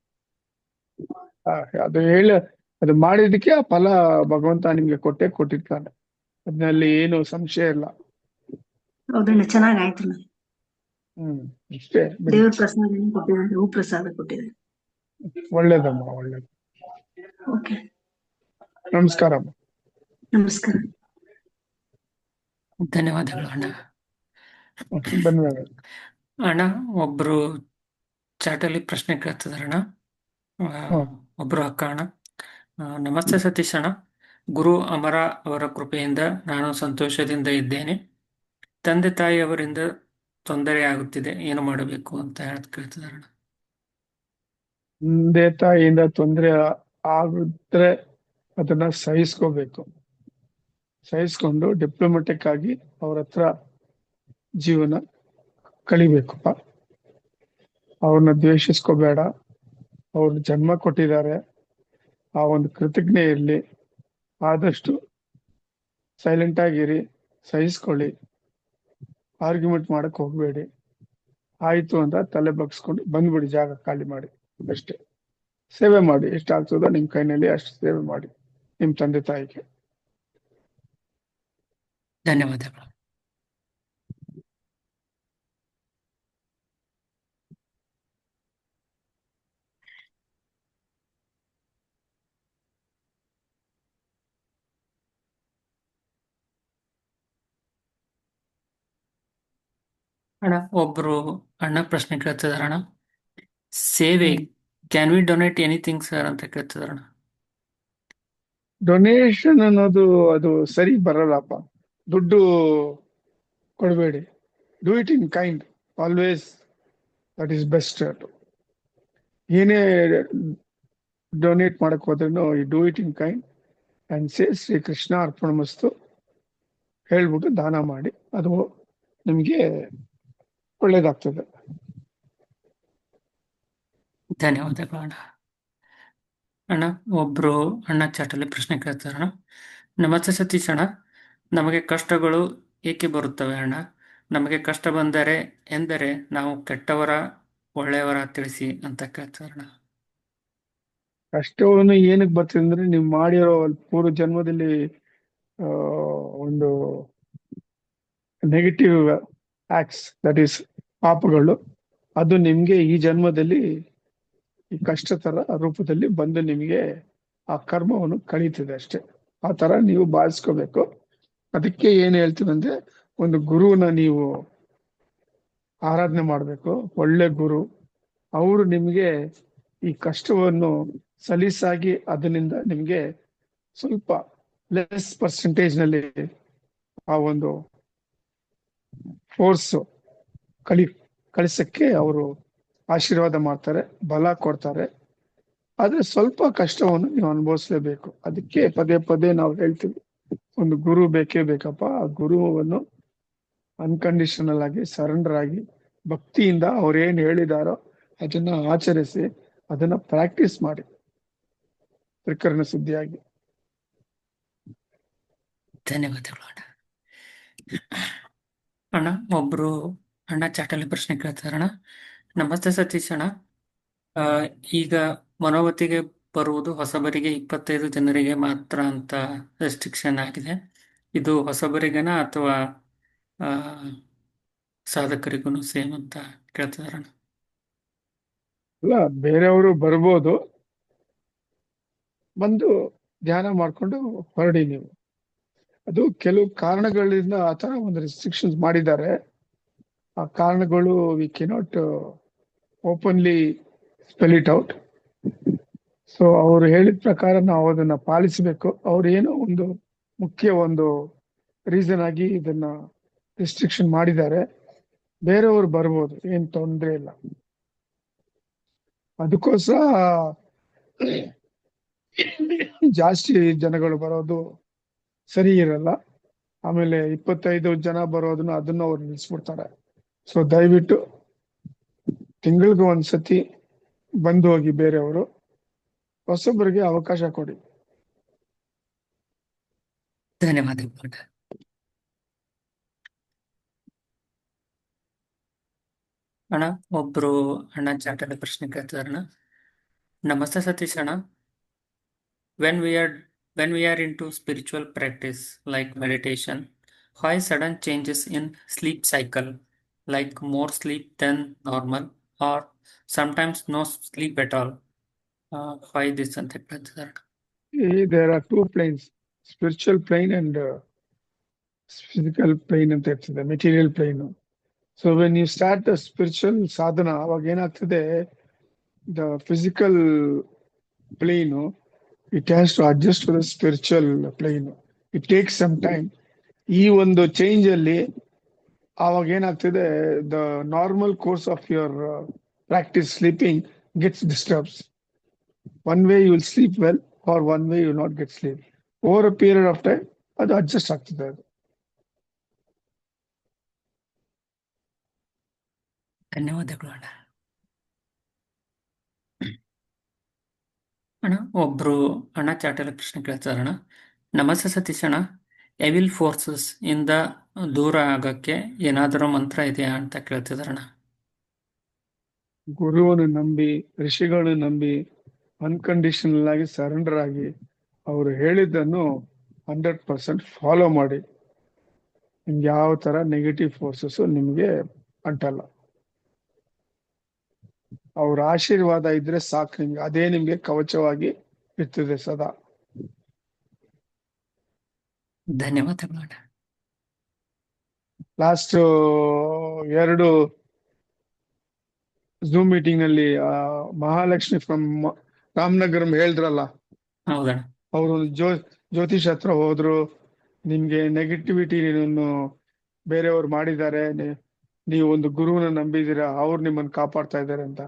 ಅದು ಮಾಡಿದಕ್ಕೆ ಆ ಫಲ ಭಗವಂತ ನಿಮ್ಗೆ ಕೊಟ್ಟಿರ್ತಾನೆ. ಅದ್ರಲ್ಲಿ ಏನು ಸಂಶಯ ಇಲ್ಲ. ಹೌದಣ್ಣ, ಚೆನ್ನಾಗಾಯ್ತು. ಅಷ್ಟೇ. ದೇವ್ರ ಪ್ರಸಾದ ಕೊಟ್ಟಿದ್ದಾರೆ, ಹೂ ಪ್ರಸಾದ ಕೊಟ್ಟಿದ್ದಾರೆ. ಒಳ್ಳೇದಮ್ಮ, ಒಳ್ಳೇದು. ಓಕೆ, ನಮಸ್ಕಾರ ಅಮ್ಮ. ನಮಸ್ಕಾರ. ಧನ್ಯವಾದಗಳು ಅಣ್ಣ. ಧನ್ಯವಾದ ಅಣ್ಣ, ಒಬ್ರು ಚಾಟಲ್ಲಿ ಪ್ರಶ್ನೆ ಕೇಳ್ತಿದಾರಣ್ಣ. ಒಬ್ರು ಅಕ್ಕ ಅಣ್ಣ. ನಮಸ್ತೆ ಸತೀಶ್ ಅಣ್ಣ, ಗುರು ಅಮರ ಅವರ ಕೃಪೆಯಿಂದ ನಾನು ಸಂತೋಷದಿಂದ ಇದ್ದೇನೆ. ತಂದೆ ತಾಯಿಯವರಿಂದ ತೊಂದರೆಯಾಗುತ್ತಿದೆ, ಏನು ಮಾಡಬೇಕು ಅಂತ ಕೇಳ್ತಿದಾರೆ. ತಂದೆ ತಾಯಿಯಿಂದ ತೊಂದರೆ ಆಗಿದ್ರೆ ಅದನ್ನ ಸಹಿಸ್ಕೊಂಡು ಡಿಪ್ಲೊಮೆಟಿಕ್ ಆಗಿ ಅವ್ರ ಹತ್ರ ಜೀವನ ಕಳಿಬೇಕಪ್ಪ. ಅವ್ರನ್ನ ದ್ವೇಷಿಸ್ಕೋಬೇಡ. ಅವ್ರು ಜನ್ಮ ಕೊಟ್ಟಿದ್ದಾರೆ, ಆ ಒಂದು ಕೃತಜ್ಞೆ ಇರ್ಲಿ. ಆದಷ್ಟು ಸೈಲೆಂಟ್ ಆಗಿರಿ, ಸಹಿಸ್ಕೊಳ್ಳಿ, ಆರ್ಗ್ಯುಮೆಂಟ್ ಮಾಡಕ್ ಹೋಗ್ಬೇಡಿ. ಆಯ್ತು ಅಂತ ತಲೆ ಬಗ್ಸ್ಕೊಂಡು ಬಂದ್ಬಿಡಿ, ಜಾಗ ಖಾಲಿ ಮಾಡಿ ಅಷ್ಟೇ. ಸೇವೆ ಮಾಡಿ, ಎಷ್ಟಾಗ್ತದೋ ನಿಮ್ ಕೈನಲ್ಲಿ ಅಷ್ಟು ಸೇವೆ ಮಾಡಿ ನಿಮ್ ತಂದೆ ತಾಯಿಗೆ. ಧನ್ಯವಾದಗಳು. ಅಣ್ಣ, ಒಬ್ರು ಅಣ್ಣ ಪ್ರಶ್ನೆ ಕೇಳ್ತಿದಾರಣ. ಸೇವೆ, can we donate anything sir ಅಂತ ಕೇಳ್ತಿದಾರಣ. ಡೊನೇಷನ್ ಅನ್ನೋದು ಅದು ಸರಿ ಬರಲ್ಲಪ್ಪ. ದುಡ್ಡು ಕೊಡಬೇಡಿ. Do it in kind, always that is best. ಏನೇ ಡೊನೇಟ್ ಮಾಡಕ್ ಹೋದ್ರೂ do it in kind and say Shri Krishna ಅರ್ಪಣಮಸ್ತು ಹೇಳ್ಬಿಟ್ಟು ದಾನ ಮಾಡಿ, ಅದು ನಿಮ್ಗೆ ಒಳ್ಳೇದಾಗ್ತದೆ. ಧನ್ಯವಾದಗಳು ಅಣ್ಣ. ಅಣ್ಣ, ಒಬ್ರು ಅಣ್ಣ ಚಾಟಲ್ಲಿ ಪ್ರಶ್ನೆ ಕೇಳ್ತಾರಣ. ನಮಸ್ತೆ ಸತೀಶ್ ಅಣ್ಣ, ನಮಗೆ ಕಷ್ಟಗಳು ಏಕೆ ಬರುತ್ತವೆ ಅಣ್ಣ? ನಮಗೆ ಕಷ್ಟ ಬಂದರೆ ಎಂದರೆ ನಾವು ಕೆಟ್ಟವರ ಒಳ್ಳೆಯವರ ತಿಳಿಸಿ ಅಂತ ಕೇಳ್ತಾರಣ. ಕಷ್ಟವನ್ನು ಏನಕ್ಕೆ ಬರ್ತದೆ ಅಂದ್ರೆ ನೀವು ಮಾಡಿರೋ ಪೂರ್ವ ಜನ್ಮದಲ್ಲಿ ಒಂದು ನೆಗೆಟಿವ್ ಆಕ್ಟ್ಸ್, ದಟ್ ಈಸ್ ಪಾಪಗಳು, ಅದು ನಿಮ್ಗೆ ಈ ಜನ್ಮದಲ್ಲಿ ಈ ಕಷ್ಟ ತರ ರೂಪದಲ್ಲಿ ಬಂದು ನಿಮ್ಗೆ ಆ ಕರ್ಮವನ್ನು ಕಳೀತದೆ ಅಷ್ಟೇ. ಆ ತರ ನೀವು ಭಾವಿಸ್ಕೋಬೇಕು. ಅದಕ್ಕೆ ಏನ್ ಹೇಳ್ತೀವಿ ಅಂದ್ರೆ, ಒಂದು ಗುರುವನ್ನ ನೀವು ಆರಾಧನೆ ಮಾಡ್ಬೇಕು, ಒಳ್ಳೆ ಗುರು. ಅವರು ನಿಮ್ಗೆ ಈ ಕಷ್ಟವನ್ನು ಸಲೀಸಾಗಿ ಅದರಿಂದ ನಿಮ್ಗೆ ಸ್ವಲ್ಪ ಲೆಸ್ ಪರ್ಸೆಂಟೇಜ್ ನಲ್ಲಿ ಆ ಒಂದು ಫೋರ್ಸ್ ಕಳಿಸಕ್ಕೆ ಅವರು ಆಶೀರ್ವಾದ ಮಾಡ್ತಾರೆ, ಬಲ ಕೊಡ್ತಾರೆ. ಆದ್ರೆ ಸ್ವಲ್ಪ ಕಷ್ಟವನ್ನು ನೀವು ಅನುಭವಿಸ್ಲೇಬೇಕು. ಅದಕ್ಕೆ ಪದೇ ಪದೇ ನಾವು ಹೇಳ್ತೀವಿ, ಒಂದು ಗುರು ಬೇಕೇ ಬೇಕಪ್ಪ. ಆ ಗುರುವನ್ನು ಅನ್ಕಂಡೀಷನಲ್ ಆಗಿ ಸರೆಂಡರ್ ಆಗಿ ಭಕ್ತಿಯಿಂದ ಅವ್ರೇನ್ ಹೇಳಿದಾರೋ ಅದನ್ನ ಆಚರಿಸಿ, ಅದನ್ನ ಪ್ರಾಕ್ಟೀಸ್ ಮಾಡಿ ತ್ರಿಕರಣ ಶುದ್ಧಿಯಾಗಿ. ಧನ್ಯವಾದಗಳು ಅಣ್ಣ. ಅಣ್ಣ, ಒಬ್ರು ಅಣ್ಣ ಚಾಟಲ್ಲಿ ಪ್ರಶ್ನೆ ಕೇಳ್ತಾರಣ. ನಮಸ್ತೆ ಸತೀಶ್ ಅಣ್ಣ, ಈಗ ಮನೋವತಿಗೆ ಬರುವುದು ಹೊಸಬರಿಗೆ 25 ಜನರಿಗೆ ಮಾತ್ರ ಅಂತ ರೆಸ್ಟ್ರಿಕ್ಷನ್ ಆಗಿದೆ. ಇದು ಹೊಸಬರಿಗನ ಅಥವಾ ಸಾಧಕರಿಗೂ ಸೇಮ್ ಅಂತ ಕೇಳ್ತಿದಾರಣ. ಅಲ್ಲ, ಬೇರೆಯವರು ಬರ್ಬೋದು, ಬಂದು ಧ್ಯಾನ ಮಾಡ್ಕೊಂಡು ಹೊರಡಿ ನೀವು. ಅದು ಕೆಲವು ಕಾರಣಗಳಿಂದ ಆ ತರ ಒಂದು ರೆಸ್ಟ್ರಿಕ್ಷನ್ಸ್ ಮಾಡಿದ್ದಾರೆ. ಆ ಕಾರಣಗಳು we cannot openly spell it out. So ಅವ್ರು ಹೇಳಿದ ಪ್ರಕಾರ ನಾವು ಅದನ್ನ ಪಾಲಿಸಬೇಕು. ಅವ್ರು ಏನೋ ಒಂದು ಮುಖ್ಯ ಒಂದು ರೀಸನ್ ಆಗಿ ಇದನ್ನ ರೆಸ್ಟ್ರಿಕ್ಷನ್ ಮಾಡಿದ್ದಾರೆ. ಬೇರೆಯವರು ಬರ್ಬೋದು, ಏನ್ ತೊಂದ್ರೆ ಇಲ್ಲ. ಅದಕ್ಕೋಸ್ಕರ ಜಾಸ್ತಿ ಜನಗಳು ಬರೋದು ಸರಿ ಇರಲ್ಲ. ಆಮೇಲೆ 25 ಜನ ಬರೋದನ್ನ ಅದನ್ನ ಅವ್ರು ನಿಲ್ಸ್ಬಿಡ್ತಾರೆ. ಸೊ ದಯವಿಟ್ಟು ತಿಂಗಳಿಗೆ ಒಂದ್ಸತಿ ಬಂದು ಹೋಗಿ. ಬೇರೆಯವರು ಹೊಸಬರಿಗೆ ಅವಕಾಶ ಕೊಡಿ. ಧನ್ಯವಾದಗಳು. ಅಣ್ಣ, ಒಬ್ರು ಅಣ್ಣ ಚಾಟಲ್ಲಿ ಪ್ರಶ್ನೆ ಕೇಳ್ತಿದಾರಣ. ನಮಸ್ತೆ ಸತೀಶ್ ಅಣ್ಣ, when we are into spiritual practice like meditation, why sudden changes in sleep cycle, like more sleep than normal or sometimes no sleep at all? Why this ಅಂತ ಕೇಳ್ತಿದಾರಣ. There are two planes, spiritual plane and physical plane ಅಂತ ಇರ್ತದೆ, material plane. So when you start spiritual ಸಾಧನ, ಅವಾಗ ಏನಾಗ್ತದೆ, the physical plane It has to adjust to the spiritual plane. It takes some time. ಈ ಒಂದು change ಅಲ್ಲಿ ಆವಾಗ ಏನಾಗ್ತಿದೆ, the normal course of your practice sleeping gets disturbs. One way you will sleep well or one way you will not get sleep. Over a period of time ಅದು adjust ಆಗ್ತದೆ. ಅದು ಧನ್ಯವಾದಗಳು ಅಣ್ಣ. ಅಣ್ಣ ಒಬ್ರು ಅಣ್ಣ ಚಾಟೆಲ್ಲ ಪ್ರಶ್ನೆ ಕೇಳ್ತಾರಣ್ಣ. ನಮಸ್ತೆ ಸತೀಶ್ ಅಣ್ಣ, ಎವಿಲ್ ಫೋರ್ಸಸ್ ಇಂದ ದೂರ ಆಗಕ್ಕೆ ಏನಾದರೂ ಮಂತ್ರ ಇದೆಯಾ ಅಂತ ಕೇಳ್ತಿದಾರಣ್ಣ. ಗುರುವನ್ನು ನಂಬಿ, ಋಷಿಗಳನ್ನು ನಂಬಿ, ಅನ್ಕಂಡೀಷನಲ್ ಆಗಿ ಸರೆಂಡರ್ ಆಗಿ ಅವರು ಹೇಳಿದ್ದನ್ನು 100% ಫಾಲೋ ಮಾಡಿ. ನಿಮ್ಗೆ ಯಾವ ತರ ನೆಗೆಟಿವ್ ಫೋರ್ಸಸ್ ನಿಮ್ಗೆ ಅಂಟಲ್ಲ. ಅವ್ರ ಆಶೀರ್ವಾದ ಇದ್ರೆ ಸಾಕು ನಿಮ್ಗೆ, ಅದೇ ನಿಮ್ಗೆ ಕವಚವಾಗಿ ಇರ್ತದೆ ಸದಾ. ಧನ್ಯವಾದಗಳು ಅಣ್ಣ. ಲಾಸ್ಟ್ 2 ಝೂಮ್ ಮೀಟಿಂಗ್ ನಲ್ಲಿ ಮಹಾಲಕ್ಷ್ಮಿ ಫ್ರಮ್ ರಾಮನಗರಂ ಹೇಳಿದ್ರಲ್ಲ, ಹೌದಣ್ಣ. ಅವರು ಜ್ಯೋತಿಷ್ ಹತ್ರ ಹೋದ್ರು. ನಿಮ್ಗೆ ನೆಗೆಟಿವಿಟಿ ಬೇರೆಯವ್ರು ಮಾಡಿದ್ದಾರೆ, ನೀವು ಒಂದು ಗುರುವನ್ನ ನಂಬಿದೀರಾ, ಅವ್ರು ನಿಮ್ಮನ್ನ ಕಾಪಾಡ್ತಾ ಇದ್ದಾರೆ ಅಂತ.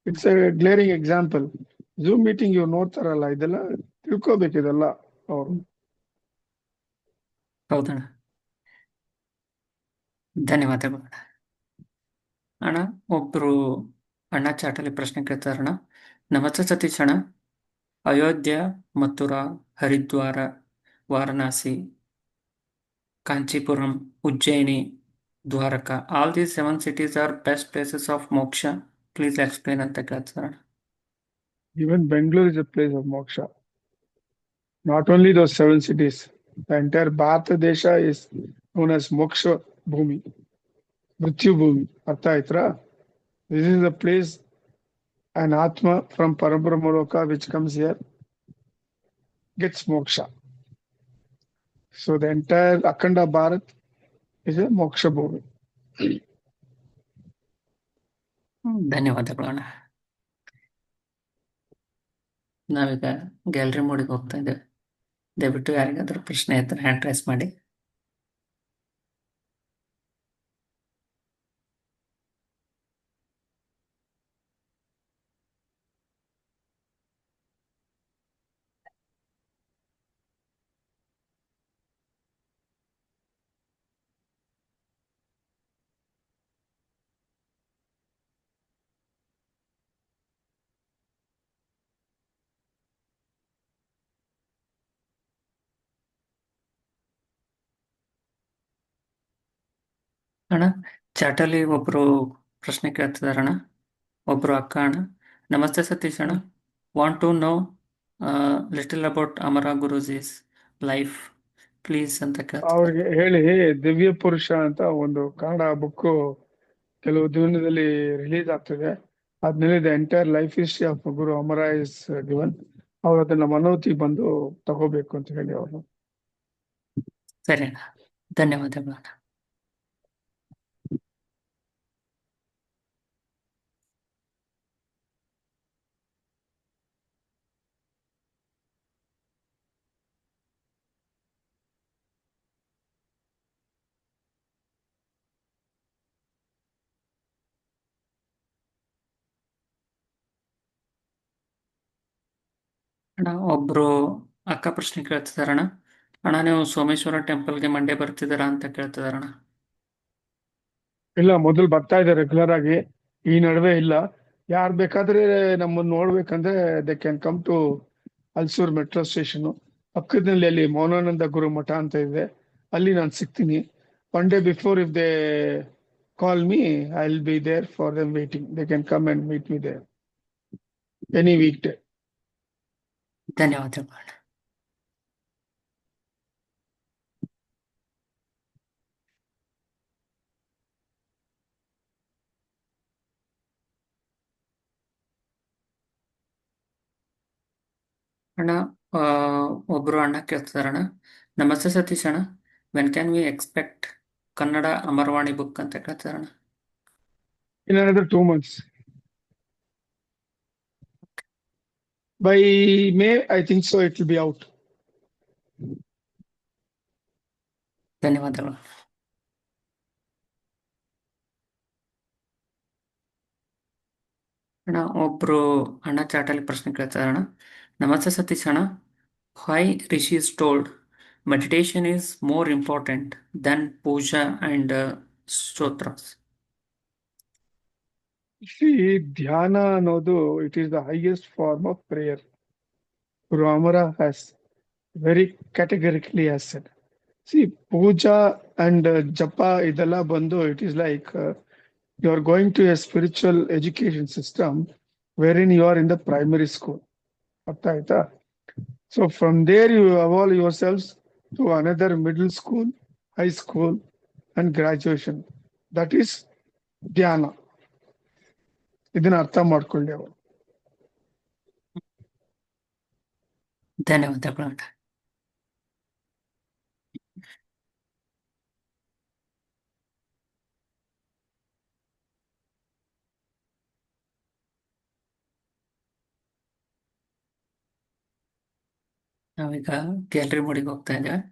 It's A glaring example. Zoom meeting ಇವ್ರು ನೋಡ್ತಾರಲ್ಲ, ಇದೆಲ್ಲ ತಿಳ್ಕೊಬೇಕಿದೆಲ್ಲ ಅವ್ರು. ಹೌದಣ್ಣ, ಧನ್ಯವಾದಗಳು ಅಣ್ಣ. ಅಣ್ಣ ಒಬ್ರು ಅಣ್ಣ ಚಾಟಲ್ಲಿ ಪ್ರಶ್ನೆ ಕೇಳ್ತಾರಣ್ಣ. ನಮಸ್ತೆ ಸತೀಶ್ ಅಣ್ಣ, Ayodhya, Mathura, Haridwar, Varanasi, Kanchipuram, Ujjayini, Dwarka, all these 7 cities are best places of moksha. Please explain ಅಂತ ಕೇಳ್ತಾರಣ್ಣ. Even Bangalore is a place of moksha. Not only those 7 cities, the entire Bharata Desha is known as Moksha Bhumi, Mrityu Bhumi. Artha aitra? This is the place an Atma from Parabrahmaloka which comes here gets moksha. So the entire Akhanda Bharat is a Moksha Bhumi. ಧನ್ಯವಾದಗಳು ಅಣ್ಣ. ನಾವೀಗ gallery ಮೋಡಿಗೆ ಹೋಗ್ತಾ ಇದ್ದೇವೆ. ದಯವಿಟ್ಟು ಯಾರಿಗಾದ್ರೂ ಪ್ರಶ್ನೆ ಇದ್ದರೆ hand raise ಮಾಡಿ. ಅಣ್ಣ ಚಾಟಲ್ಲಿ ಒಬ್ರು ಪ್ರಶ್ನೆ ಕೇಳ್ತಿದಾರಣ್ಣ. ಒಬ್ರು ಅಕ್ಕ ಅಣ್ಣ, ನಮಸ್ತೆ ಸತೀಶ್ ಅಣ್ಣ, want to know little about Amara Guruji's life please ಅಂತ ಕೇಳ್ತಾರೆ. ಅವ್ರಿಗೆ ಹೇಳಿ, ದಿವ್ಯ ಪುರುಷ ಅಂತ ಒಂದು ಕನ್ನಡ ಬುಕ್ ಕೆಲವು ದಿನದಲ್ಲಿ ರಿಲೀಸ್ ಆಗ್ತದೆ. ಅದ್ರಲ್ಲಿ the entire life history of Guru Amara is given. ಅವ್ರು ಅದನ್ನ ಮನೋತಿ ಬಂದು ತಗೋಬೇಕು ಅಂತ ಹೇಳಿ ಅವರು. ಸರಿ ಅಣ್ಣ, ಧನ್ಯವಾದಗಳು ಅಣ್ಣ. ಅಣ್ಣ ಒಬ್ರು ಅಕ್ಕ ಪ್ರಶ್ನೆ ಕೇಳ್ತಿದಾರಣ್ಣ. ಅಣ್ಣ ನೀವು ಸೋಮೇಶ್ವರ ಟೆಂಪಲ್ಗೆ ಮಂಡೇ ಬರ್ತಿದ್ದೀರಾ ಅಂತ ಕೇಳ್ತಿದಾರಣ್ಣ. ಇಲ್ಲ, ಮೊದಲು ಬರ್ತಾ ಇದೆ ರೆಗ್ಯುಲರ್ ಆಗಿ, ಈ ನಡುವೆ ಇಲ್ಲ. ಯಾರು ಬೇಕಾದ್ರೆ ನಮ್ಮನ್ನು ನೋಡ್ಬೇಕಂದ್ರೆ they can come to Ulsoor metro station ಪಕ್ಕದಲ್ಲಿ. ಅಲ್ಲಿ ಮೌನಾನಂದ ಗುರು ಮಠ ಅಂತ ಇದೆ, ಅಲ್ಲಿ ನಾನು ಸಿಗ್ತೀನಿ. One day before if they call me, I will be there for them waiting. They can come and meet me there any weekday. ಧನ್ಯವಾದಗಳು ಅಣ್ಣ. ಅಣ್ಣ ಒಬ್ರು ಅಣ್ಣ ಕೇಳ್ತಿದಾರಣ್ಣ. ನಮಸ್ತೆ ಸತೀಶ್ ಅಣ್ಣ, when can we expect Kannada Amaravani book ಅಂತ ಕೇಳ್ತಿದಾರಣ್ಣ. In another 2 months. By May, I think so, it will be out. ಧನ್ಯವಾದಗಳು. ಅಣ್ಣ ಒಬ್ರು ಅಣ್ಣ ಚಾಟಲ್ಲಿ ಪ್ರಶ್ನೆ ಕೇಳ್ತಾರೆ ಅಣ್ಣ. ನಮಸ್ತೆ ಸತೀಶ್ ಅಣ್ಣ. Why rishi is told meditation is more important than puja and stotras? See, dhyana ಅನ್ನೋದು it is the highest form of prayer. Guru Amara has very categorically has said. See, puja and japa idella bandu, it is like you are going to a spiritual education system wherein you are in the primary school. ಅರ್ಥ ಆಯ್ತಾ? So from there you evolve yourselves to another middle school, high school, and graduation. That is dhyana. ಇದನ್ನ ಅರ್ಥ ಮಾಡ್ಕೊಳ್ಳಿ ಅವರು. ಧನ್ಯವಾದಗಳು ಅಣ್ಣ. ನಾವೀಗ gallery ಮೋಡಿಗೆ ಹೋಗ್ತಾ ಇದ್ದೇವೆ.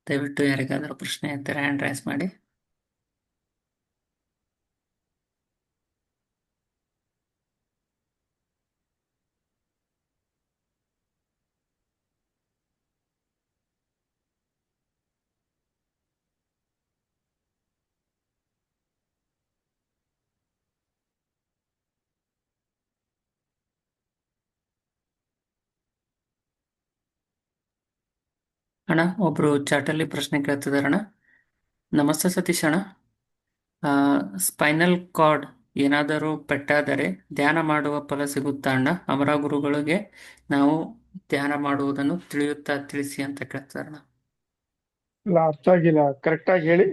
ದಯವಿಟ್ಟು ಯಾರಿಗಾದರೂ ಪ್ರಶ್ನೆ ಇದ್ದರೆ ಹ್ಯಾಂಡ್ ರೈಸ್ ಮಾಡಿ. ಅಣ್ಣ ಒಬ್ರು ಚಾಟಲ್ಲಿ ಪ್ರಶ್ನೆ ಕೇಳ್ತಿದಾರಣ್ಣ. ನಮಸ್ತೆ ಸತೀಶ್ ಅಣ್ಣ. ಸ್ಪೈನಲ್ ಕಾರ್ಡ್ ಏನಾದರೂ ಪೆಟ್ಟಾದರೆ ಧ್ಯಾನ ಮಾಡುವ ಫಲ ಸಿಗುತ್ತಾ ಅಣ್ಣ? ಅಮರ ಗುರುಗಳಿಗೆ ನಾವು ಧ್ಯಾನ ಮಾಡುವುದನ್ನು ತಿಳಿಸಿ ಅಂತ ಕೇಳ್ತಾರಣ್ಣ. ಇಲ್ಲ, ಅರ್ಥ ಆಗಿಲ್ಲ, ಕರೆಕ್ಟ್ ಆಗಿ ಹೇಳಿ.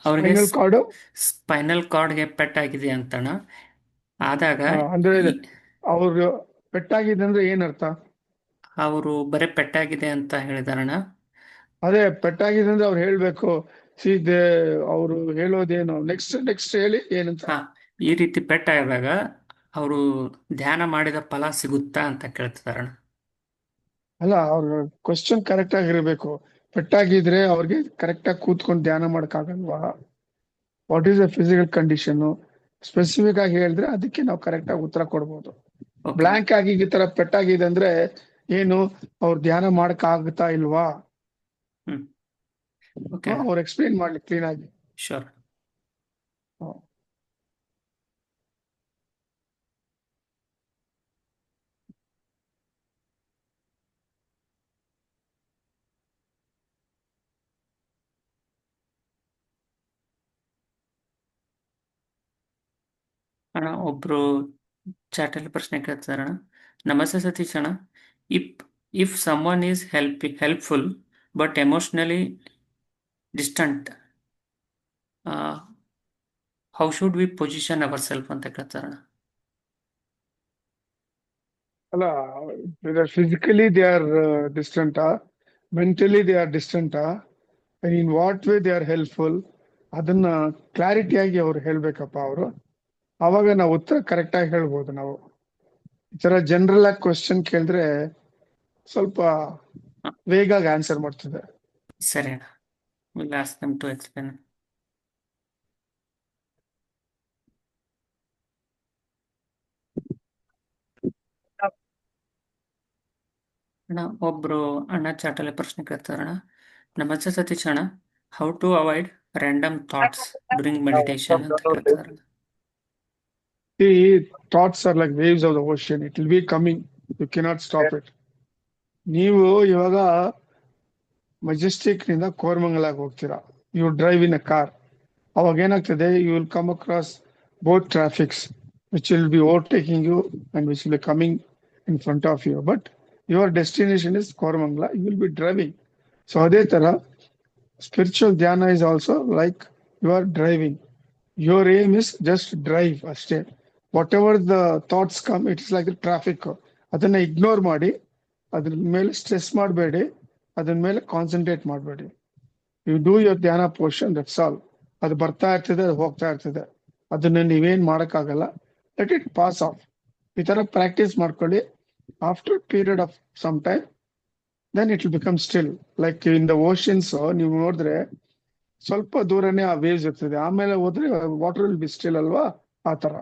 ಅವ್ರಿಗೆ Spinal cord? ಸ್ಪೈನಲ್ ಕಾರ್ಡ್ಗೆ ಪೆಟ್ಟಾಗಿದೆ ಅಂತಣ್ಣ. ಆದಾಗ ಅಂದ್ರೆ ಅವ್ರು ಪೆಟ್ಟಾಗಿದೆ ಅಂದ್ರೆ ಏನ್ ಅರ್ಥ? ಅವರು ಬರೀ ಪೆಟ್ಟಾಗಿದೆ ಅಂತ ಹೇಳಿದಾರಣ್ಣ. ಅದೇ ಪೆಟ್ಟಾಗಿದೆ ಅಂದ್ರೆ ಅವ್ರು ಹೇಳ್ಬೇಕು. ಸೀದೆ ಅವರು ಹೇಳೋದೇನು ನೆಕ್ಸ್ಟ್ ಹೇಳಿ ಏನಂತ. ಈ ರೀತಿ ಪೆಟ್ಟಾದಾಗ ಅವರು ಧ್ಯಾನ ಮಾಡಿದ ಫಲ ಸಿಗುತ್ತಾ ಅಂತ ಕೇಳ್ತಿದಾರಣ್ಣ. ಅಲ್ಲ, ಅವ್ರ ಕ್ವಶನ್ ಕರೆಕ್ಟ್ ಆಗಿರ್ಬೇಕು. ಪೆಟ್ಟಾಗಿದ್ರೆ ಅವ್ರಿಗೆ ಕರೆಕ್ಟ್ ಆಗಿ ಕೂತ್ಕೊಂಡು ಧ್ಯಾನ ಮಾಡಕ್ ಆಗಲ್ವಾ? What is the physical condition specific ಆಗಿ ಹೇಳಿದ್ರೆ ಅದಕ್ಕೆ ನಾವು ಕರೆಕ್ಟ್ ಆಗಿ ಉತ್ತರ ಕೊಡ್ಬೋದು. ಬ್ಲಾಂಕ್ ಆಗಿ ಈ ತರ ಪೆಟ್ಟಾಗಿದೆ ಅಂದ್ರೆ ಏನು, ಅವ್ರು ಧ್ಯಾನ ಮಾಡಕ್ ಆಗುತ್ತಾ ಇಲ್ವಾ? ಅವ್ರು ಎಕ್ಸ್ಪ್ಲೇನ್ ಮಾಡ್ಲಿ ಕ್ಲೀನ್ ಆಗಿ. ಶೋರ್. ಅಣ್ಣ ಒಬ್ರು ಚಾಟಲ್ಲಿ ಪ್ರಶ್ನೆ ಕೇಳ್ತಾರಣ್ಣ. ನಮಸ್ತೆ ಸತೀಶ್ ಅಣ್ಣ. If someone is helpful but emotionally distant, how should we position ourselves ಅಂತ ಕೇಳ್ತಾರಣ್ಣ. ಅಲ್ಲ, physically they are distant, mentally they are distant, in what way they are helpful ಅದನ್ನ ಕ್ಲಾರಿಟಿಯಾಗಿ ಅವ್ರು ಹೇಳ್ಬೇಕಪ್ಪ ಅವರು. ಅವಾಗ ನಾವು ಉತ್ತರ ಕರೆಕ್ಟ್ ಆಗಿ ಹೇಳ್ಬೋದು. ನಾವು ಈ ತರ ಜನರಲ್ ಆಗಿ ಕ್ವಶನ್ ಕೇಳಿದ್ರೆ ಸ್ವಲ್ಪ ವೇಗಾಗಿ ಆನ್ಸರ್ ಮಾಡ್ತದೆ. ಸರಿ ಅಣ್ಣ. We'll ask them to explain. ಅಣ್ಣ ಒಬ್ರು ಅಣ್ಣ ಚಾಟಲ್ಲಿ ಪ್ರಶ್ನೆ ಕೇಳ್ತಾರಣ್ಣ. ನಮಸ್ತೆ ಸತೀಶ್ ಅಣ್ಣ. How to avoid random thoughts during meditation ಅಂತ ಕೇಳ್ತಾರಣ್ಣ. The thoughts are like waves of the ocean. It will be coming. You cannot stop it. ನೀವು ಇವಾಗ ಮೆಜೆಸ್ಟಿಕ್ ನಿಂದ ಕೋರಮಂಗಲಾಗಿ ಹೋಗ್ತೀರಾ. You drive in a car. ಅವಾಗ ಏನಾಗ್ತದೆ, you will come across both traffics which will be overtaking you and which will be coming in front of you. But your destination is Koramangala. You will be driving. So ಅದೇ ತರ spiritual ಧ್ಯಾನ is also like you are driving. Your aim is just drive ಅಷ್ಟೇ. Whatever the thoughts come, it is like the traffic. ಅದನ್ನ ignore ಮಾಡಿ, ಅದ್ರ ಮೇಲೆ stress ಮಾಡಬೇಡಿ, ಅದ್ರ ಮೇಲೆ ಕಾನ್ಸಂಟ್ರೇಟ್ ಮಾಡಬೇಡಿ. ಯು ಡೂ ಯುವರ್ ಧ್ಯಾನ ಪೋರ್ಷನ್, ದಟ್ಸ್ ಆಲ್. ಅದು ಬರ್ತಾ ಇರ್ತದೆ, ಅದು ಹೋಗ್ತಾ ಇರ್ತದೆ, ಅದನ್ನ ನೀವೇನ್ ಮಾಡಕ್ಕಾಗಲ್ಲ. Let it pass of. ಈ ತರ ಪ್ರಾಕ್ಟೀಸ್ ಮಾಡ್ಕೊಳ್ಳಿ. after a period of some time, then it will become still. Like in the oceans, ನೀವು ನೋಡಿದ್ರೆ ಸ್ವಲ್ಪ ದೂರನೇ ಆ ವೇವ್ಸ್ ಇರ್ತದೆ, ಆಮೇಲೆ ಹೋದ್ರೆ ವಾಟರ್ ವಿಲ್ ಬಿ ಸ್ಟಿಲ್ ಅಲ್ವಾ, ಆ ತರ.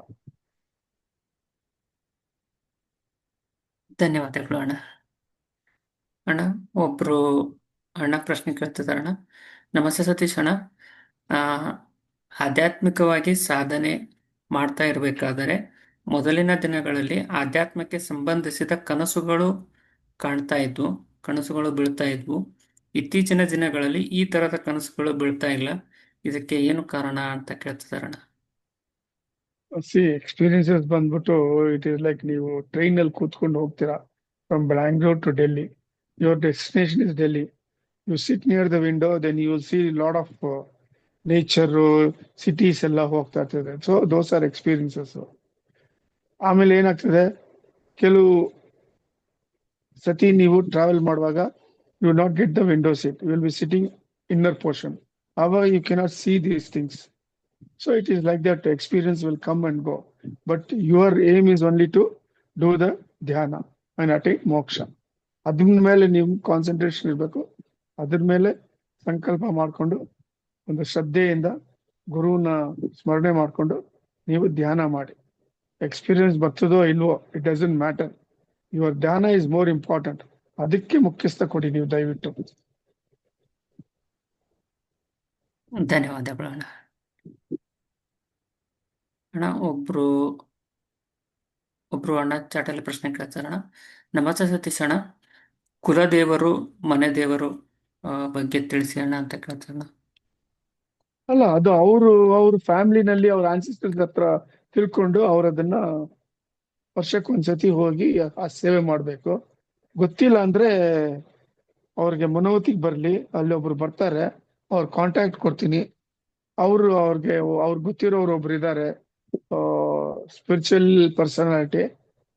ಧನ್ಯವಾದಗಳು ಅಣ್ಣ. ಅಣ್ಣ, ಒಬ್ರು ಅಣ್ಣ ಪ್ರಶ್ನೆ ಕೇಳ್ತಿದ್ದಾರೆ ಅಣ್ಣ. ನಮಸ್ತೆ ಸತೀಶ್ ಅಣ್ಣ. ಆ, ಆಧ್ಯಾತ್ಮಿಕವಾಗಿ ಸಾಧನೆ ಮಾಡ್ತಾ ಇರಬೇಕಾದರೆ ಮೊದಲಿನ ದಿನಗಳಲ್ಲಿ ಆಧ್ಯಾತ್ಮಕ್ಕೆ ಸಂಬಂಧಿಸಿದ ಕನಸುಗಳು ಕನಸುಗಳು ಬೀಳ್ತಾ ಇದ್ವು. ಇತ್ತೀಚಿನ ದಿನಗಳಲ್ಲಿ ಈ ತರದ ಕನಸುಗಳು ಬೀಳ್ತಾ ಇಲ್ಲ. ಇದಕ್ಕೆ ಏನು ಕಾರಣ ಅಂತ ಕೇಳ್ತಿದಾರಣ್ಣ. ಎಕ್ಸ್ಪೀರಿಯನ್ಸಸ್ ಬಂದ್ಬಿಟ್ಟು ಇಟ್ ಇಸ್ ಲೈಕ್ ನೀವು ಟ್ರೈನ್ ಅಲ್ಲಿ ಕೂತ್ಕೊಂಡು ಹೋಗ್ತೀರಾ from Bangalore to Delhi. Your destination is Delhi. You sit near the window, then you will see lot of nature, cities ಎಲ್ಲ ಹೋಗ್ತಾ ಇರ್ತದೆ. So those are experiences. ಆಮೇಲೆ ಏನಾಗ್ತದೆ, ಕೆಲವು ಸತಿ ನೀವು ಟ್ರಾವೆಲ್ ಮಾಡುವಾಗ you will not get the window seat, you will be sitting inner portion. ಆವಾಗ you cannot see these things. So it is like that, experience will come and go. But your aim is only to do the dhyana and attain moksha. ಅದ್ರ ಮೇಲೆ ನೀವು concentration ಇರಬೇಕು. ಅದ್ರ ಮೇಲೆ ಸಂಕಲ್ಪ ಮಾಡಿಕೊಂಡು ಒಂದು ಶ್ರದ್ಧೆಯಿಂದ ಗುರುವಿನ ಸ್ಮರಣೆ ಮಾಡಿಕೊಂಡು ನೀವು ಧ್ಯಾನ ಮಾಡಿ. ಎಕ್ಸ್ಪೀರಿಯನ್ಸ್ ಬರ್ತದೋ ಇಲ್ವೋ, ಇಟ್ ಡಸಂಟ್ ಮ್ಯಾಟರ್. ಯುವರ್ ಧ್ಯಾನ ಇಸ್ ಮೋರ್ ಇಂಪಾರ್ಟೆಂಟ್. ಅದಕ್ಕೆ ಮುಖ್ಯಸ್ಥ ಕೊಡಿ ನೀವು ದಯವಿಟ್ಟು. ಧನ್ಯವಾದಗಳು ಅಣ್ಣ. ಅಣ್ಣ, ಒಬ್ರು ಅಣ್ಣ ಚಾಟಲ್ಲಿ ಪ್ರಶ್ನೆ ಕೇಳ್ತಾರಣ್ಣ. ನಮಸ್ತೆ ಸತೀಶ್ ಅಣ್ಣ, ಕುಲದೇವರು ಮನೆ ದೇವರು ಬಗ್ಗೆ ತಿಳಿಸಿ ಅಣ್ಣ ಅಂತ ಕೇಳ್ತಾರಣ್ಣ. ಅಲ್ಲ, ಅದು ಅವ್ರ ಫ್ಯಾಮಿಲಿನಲ್ಲಿ ಅವ್ರ ಆನ್ಸಿಸ್ಟರ್ಸ್ ಹತ್ರ ತಿಳ್ಕೊಂಡು ಅವ್ರದನ್ನ ವರ್ಷಕ್ಕೊಂದ್ಸತಿ ಹೋಗಿ ಆ ಸೇವೆ ಮಾಡ್ಬೇಕು. ಗೊತ್ತಿಲ್ಲ ಅಂದ್ರೆ ಅವ್ರಿಗೆ ಮನೋವತಿಗೆ ಬರ್ಲಿ, ಅಲ್ಲಿ ಒಬ್ರು ಬರ್ತಾರೆ, ಅವ್ರ ಕಾಂಟ್ಯಾಕ್ಟ್ ಕೊಡ್ತೀನಿ. ಅವ್ರಿಗೆ ಗೊತ್ತಿರೋರು ಒಬ್ರು ಇದ್ದಾರೆ, ಸ್ಪಿರಿಚುವಲ್ ಪರ್ಸನಾಲಿಟಿ.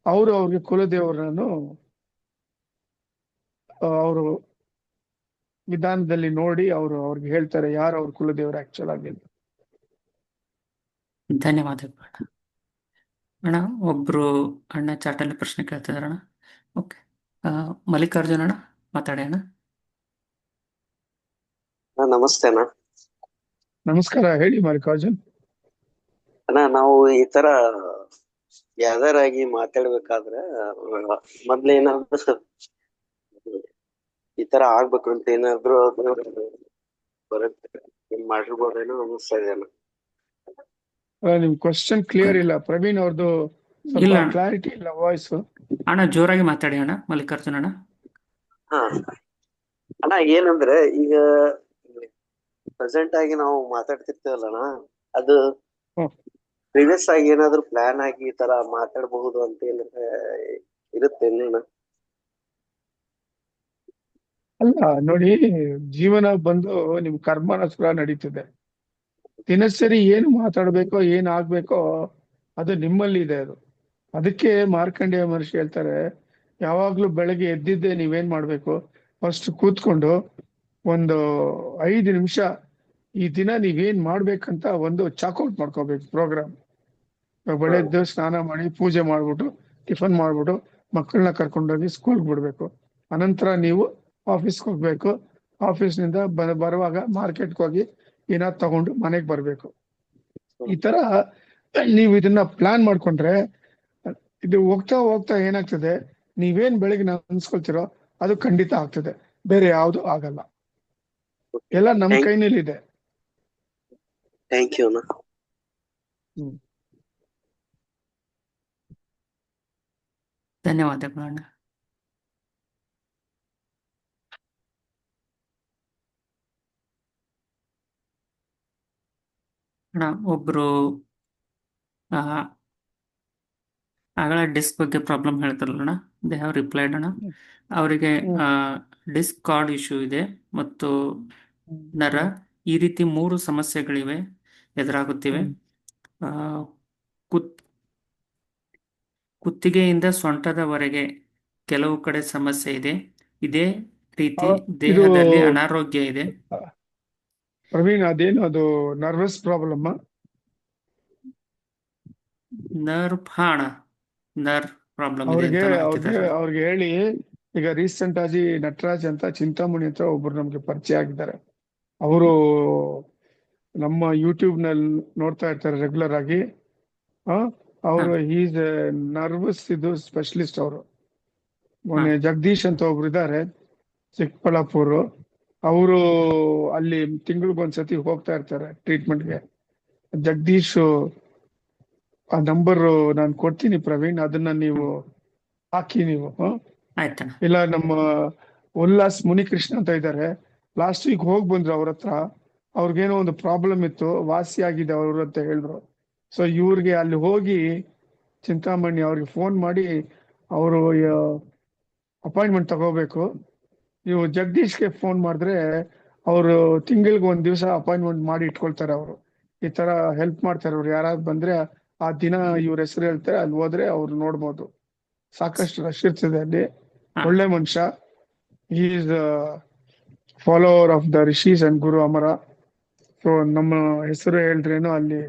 ಅವ್ರಿಗೆ ಕುಲದೇವರನ್ನು ಅವರು ವಿಧಾನದಲ್ಲಿ ನೋಡಿ ಅವ್ರಿಗೆ ಹೇಳ್ತಾರೆ ಯಾರು ಅವ್ರ ಕುಲದೇವರು ಆಕ್ಚುಲ್ ಆಗಿ. ಧನ್ಯವಾದಗಳು ಅಣ್ಣ. ಅಣ್ಣ, ಒಬ್ರು ಅಣ್ಣ ಚಾಟಲ್ಲಿ ಪ್ರಶ್ನೆ ಕೇಳ್ತಿದಾರಣ್ಣ. ಓಕೆ, ಮಲ್ಲಿಕಾರ್ಜುನ್ ಅಣ್ಣ ಮಾತಾಡಿ ಅಣ್ಣ. ನಮಸ್ತೆ ಅಣ್ಣ. ನಮಸ್ಕಾರ, ಹೇಳಿ ಮಲ್ಲಿಕಾರ್ಜುನ್. ಅಣ್ಣ, ನಾವು ಈ ತರ ಗ್ಯಾದರ್ ಆಗಿ ಮಾತಾಡ್ಬೇಕಾದ್ರೆ ಮೊದ್ಲೇನಾದ್ರು ಈ ತರ ಆಗ್ಬೇಕು ಅಂತ ಏನಾದ್ರು ಬರುತ್ತೆ ಮಾಡಿರ್ಬೋದೇನೋ ಅನಿಸ್ತಾ ಇದೆ ಅಣ್ಣ. ನಿಮ್ ಕ್ವಶನ್ ಕ್ಲಿಯರ್ ಇಲ್ಲ ಪ್ರವೀಣ್ ಅವ್ರದ್ದು, ಇಲ್ಲ ಸ್ವಲ್ಪ ಅಣ್ಣ. ಕ್ಲಾರಿಟಿ ಇಲ್ಲ ವಾಯ್ಸ್. ಅಣ್ಣ, ಜೋರಾಗಿ ಮಾತಾಡಿ ಅಣ್ಣ ಮಲ್ಲಿಕಾರ್ಜುನ್ ಅಣ್ಣ. ಹಾ ಅಣ್ಣ, ಏನಂದ್ರೆ ಈಗ ಪ್ರೆಸೆಂಟ್ ಆಗಿ ನಾವು ಮಾತಾಡ್ತಿರ್ತೇವಲ್ಲ ಅಣ್ಣ, ಅದು ಹ್ಮ್. ಪ್ರಿವಿಯಸ್ ಆಗಿ ಏನಾದ್ರು ಪ್ಲಾನ್ ಆಗಿ ಈ ತರ ಮಾತಾಡಬಹುದು ಅಂತ ಏನಾದ್ರೆ ಇರುತ್ತೆ ಅಣ್ಣ? ಅಲ್ಲ ನೋಡಿ, ಜೀವನ ಬಂದು ನಿಮ್ ಕರ್ಮಾನುಸಾರ ನಡೀತದೆ. ದಿನಚರಿ ಏನು ಮಾತಾಡ್ಬೇಕೋ ಏನ್ ಆಗ್ಬೇಕೋ ಅದು ನಿಮ್ಮಲ್ಲಿ ಇದೆ. ಅದಕ್ಕೆ ಮಾರ್ಕಂಡೇಯ ಮಹರ್ಷಿ ಹೇಳ್ತಾರೆ, ಯಾವಾಗ್ಲೂ ಬೆಳಗ್ಗೆ ಎದ್ದಿದ್ದೆ ನೀವೇನ್ ಮಾಡ್ಬೇಕು, ಫಸ್ಟ್ ಕೂತ್ಕೊಂಡು ಒಂದು 5 ನಿಮಿಷ ಈ ದಿನ ನೀವೇನ್ ಮಾಡ್ಬೇಕಂತ ಒಂದು ಚಾಕ್ಔಟ್ ಮಾಡ್ಕೋಬೇಕು ಪ್ರೋಗ್ರಾಮ್. ಬೆಳಗ್ಗೆ ಸ್ನಾನ ಮಾಡಿ ಪೂಜೆ ಮಾಡ್ಬಿಟ್ಟು ಟಿಫನ್ ಮಾಡ್ಬಿಟ್ಟು ಮಕ್ಕಳನ್ನ ಕರ್ಕೊಂಡೋಗಿ ಸ್ಕೂಲ್ಗೆ ಬಿಡ್ಬೇಕು. ಅನಂತರ ನೀವು ಆಫೀಸ್ಗೆ ಹೋಗ್ಬೇಕು. ಆಫೀಸ್ನಿಂದ ಬರುವಾಗ ಮಾರ್ಕೆಟ್ಗೆ ಹೋಗಿ ಏನಾದ್ರು ತಗೊಂಡು ಮನೆಗೆ ಬರ್ಬೇಕು. ಈ ತರ ನೀವು ಇದನ್ನ ಪ್ಲಾನ್ ಮಾಡ್ಕೊಂಡ್ರೆ ಇದು ಹೋಗ್ತಾ ಹೋಗ್ತಾ ಏನಾಗ್ತದೆ, ನೀವೇನ್ ಬೆಳಗ್ಗೆ ಅನ್ಸ್ಕೊಳ್ತಿರೋ ಅದು ಖಂಡಿತ ಆಗ್ತದೆ, ಬೇರೆ ಯಾವ್ದು ಆಗಲ್ಲ. ಎಲ್ಲ ನಮ್ ಕೈನಲ್ಲಿ ಇದೆ. ಥ್ಯಾಂಕ್ ಯು ಅಣ್ಣ. ಧನ್ಯವಾದಗಳು ಅಣ್ಣ. ಅಣ್ಣ, ಒಬ್ರು ಆಗಲ ಡಿಸ್ಕ್ ಬಗ್ಗೆ ಪ್ರಾಬ್ಲಮ್ ಹೇಳ್ತಾರಲ್ಲ ಅಣ್ಣ, ದೇ ಹ್ಯಾವ್ ರಿಪ್ಲೈಡ್ ಅಣ್ಣ. ಅವರಿಗೆ ಡಿಸ್ಕ್ ಕಾರ್ಡ್ ಇಶ್ಯೂ ಇದೆ ಮತ್ತು ನರ, ಈ ರೀತಿ 3 ಸಮಸ್ಯೆಗಳಿವೆ ಎದುರಾಗುತ್ತಿವೆ. ಕುತ್ತಿಗೆಯಿಂದ ಸೊಂಟದವರೆಗೆ ಕೆಲವು ಕಡೆ ಸಮಸ್ಯೆ ಇದೆ. ಇದೇ ರೀತಿ ದೇಹದಲ್ಲಿ ಅನಾರೋಗ್ಯ ಇದೆ. ಪ್ರವೀಣ್, ಅದೇನು ಅದು ನರ್ವಸ್ ಪ್ರಾಬ್ಲಮ್? ನರ್ವ್, ಹಾ ಅಣ್ಣ, ಪ್ರಾಬ್ಲಮ್ ಇದೆ ಅವ್ರಿಗೆ ಅಂತ ಅವ್ರಿಗೆ ಹೇಳ್ತಿದ್ದಾರೆ. ಅವ್ರಿಗೆ ಹೇಳಿ, ಈಗ ರೀಸೆಂಟ್ ಆಗಿ ನಟರಾಜ್ ಅಂತ ಚಿಂತಾಮಣಿ ಅಂತ ಒಬ್ರು ನಮ್ಗೆ ಪರಿಚಯ ಆಗಿದ್ದಾರೆ. ಅವರು ನಮ್ಮ ಯೂಟ್ಯೂಬ್ ನಲ್ಲಿ ನೋಡ್ತಾ ಇರ್ತಾರೆ ರೆಗ್ಯುಲರ್ ಆಗಿ. ಅವರು ಈಸ್ ನರ್ವಸ್ ಇದು ಸ್ಪೆಷಲಿಸ್ಟ್. ಅವರು ಮೊನ್ನೆ ಜಗದೀಶ್ ಅಂತ ಒಬ್ರು ಇದ್ದಾರೆ ಚಿಕ್ಕಬಳ್ಳಾಪುರ. ಅವರು ಅಲ್ಲಿ ತಿಂಗಳಿಗೊಂದ್ಸತಿ ಹೋಗ್ತಾ ಇರ್ತಾರೆ ಟ್ರೀಟ್ಮೆಂಟ್ಗೆ. ಜಗದೀಶ್ ಆ ನಂಬರ್ ನಾನು ಕೊಡ್ತೀನಿ ಪ್ರವೀಣ್, ಅದನ್ನ ನೀವು ಹಾಕಿ ನೀವು. ಆಯ್ತಣ್ಣ. ಇಲ್ಲ ನಮ್ಮ ಉಲ್ಲಾಸ್ ಮುನಿಕೃಷ್ಣ ಅಂತ ಇದ್ದಾರೆ, ಲಾಸ್ಟ್ ವೀಕ್ ಹೋಗಿ ಬಂದ್ರು ಅವ್ರ ಹತ್ರ. ಅವ್ರಿಗೇನೋ ಒಂದು ಪ್ರಾಬ್ಲಮ್ ಇತ್ತು, ವಾಸಿ ಆಗಿದೆ ಅವರು ಅಂತ ಹೇಳಿದ್ರು. ಸೊ ಇವ್ರಿಗೆ ಅಲ್ಲಿ ಹೋಗಿ ಚಿಂತಾಮಣಿ ಅವ್ರಿಗೆ ಫೋನ್ ಮಾಡಿ ಅವರು ಅಪಾಯಿಂಟ್ಮೆಂಟ್ ತಗೋಬೇಕು. ನೀವು ಜಗದೀಶ್ಗೆ ಫೋನ್ ಮಾಡಿದ್ರೆ ಅವರು ತಿಂಗಳಿಗೆ ಒಂದ್ ದಿವಸ ಅಪಾಯಿಂಟ್ಮೆಂಟ್ ಮಾಡಿ ಇಟ್ಕೊಳ್ತಾರೆ. ಅವರು ಈ ತರ ಹೆಲ್ಪ್ ಮಾಡ್ತಾರೆ. ಅವ್ರು ಯಾರಾದ್ರು ಬಂದ್ರೆ ಆ ದಿನ ಇವ್ರ ಹೆಸರು ಹೇಳ್ತಾರೆ, ಅಲ್ಲಿ ಹೋದ್ರೆ ಅವ್ರು ನೋಡ್ಬೋದು. ಸಾಕಷ್ಟು ರಶ್ ಇರ್ತದೆ ಅಲ್ಲಿ. ಒಳ್ಳೆ ಮನುಷ್ಯ. Is follower of the rishis and Guru Amara. So ನಮ್ಮ ಹೆಸರು ಹೇಳಿದ್ರೇನು ಅಲ್ಲಿ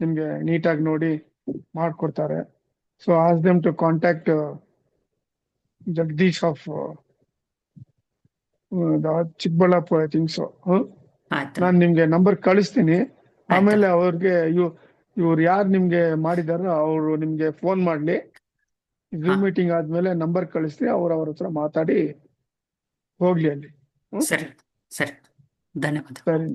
ನಿಮ್ಗೆ ನೀಟಾಗಿ ನೋಡಿ ಮಾಡ್ಕೊಡ್ತಾರೆ. So ask them to contact Jagadish of Chikkaballapur, I think so. ಆಯ್ತಣ್ಣ. ನಾನ್ ನಿಮ್ಗೆ ನಂಬರ್ ಕಳಿಸ್ತೀನಿ. ಆಮೇಲೆ ಅವ್ರಿಗೆ ಇವ್ರು ಯಾರು ನಿಮ್ಗೆ ಮಾಡಿದಾರೋ ಅವರು ನಿಮ್ಗೆ ಫೋನ್ ಮಾಡ್ಲಿ. ಝೂಮ್ ಮೀಟಿಂಗ್ ಆದ್ಮೇಲೆ ನಂಬರ್ ಕಳಿಸ್ತೀನಿ, ಅವ್ರ ಹತ್ರ ಮಾತಾಡಿ ಹೋಗ್ಲಿ ಅಲ್ಲಿ. ಸರಿ ಸರಿ, ಧನ್ಯವಾದ. ಸರಿ.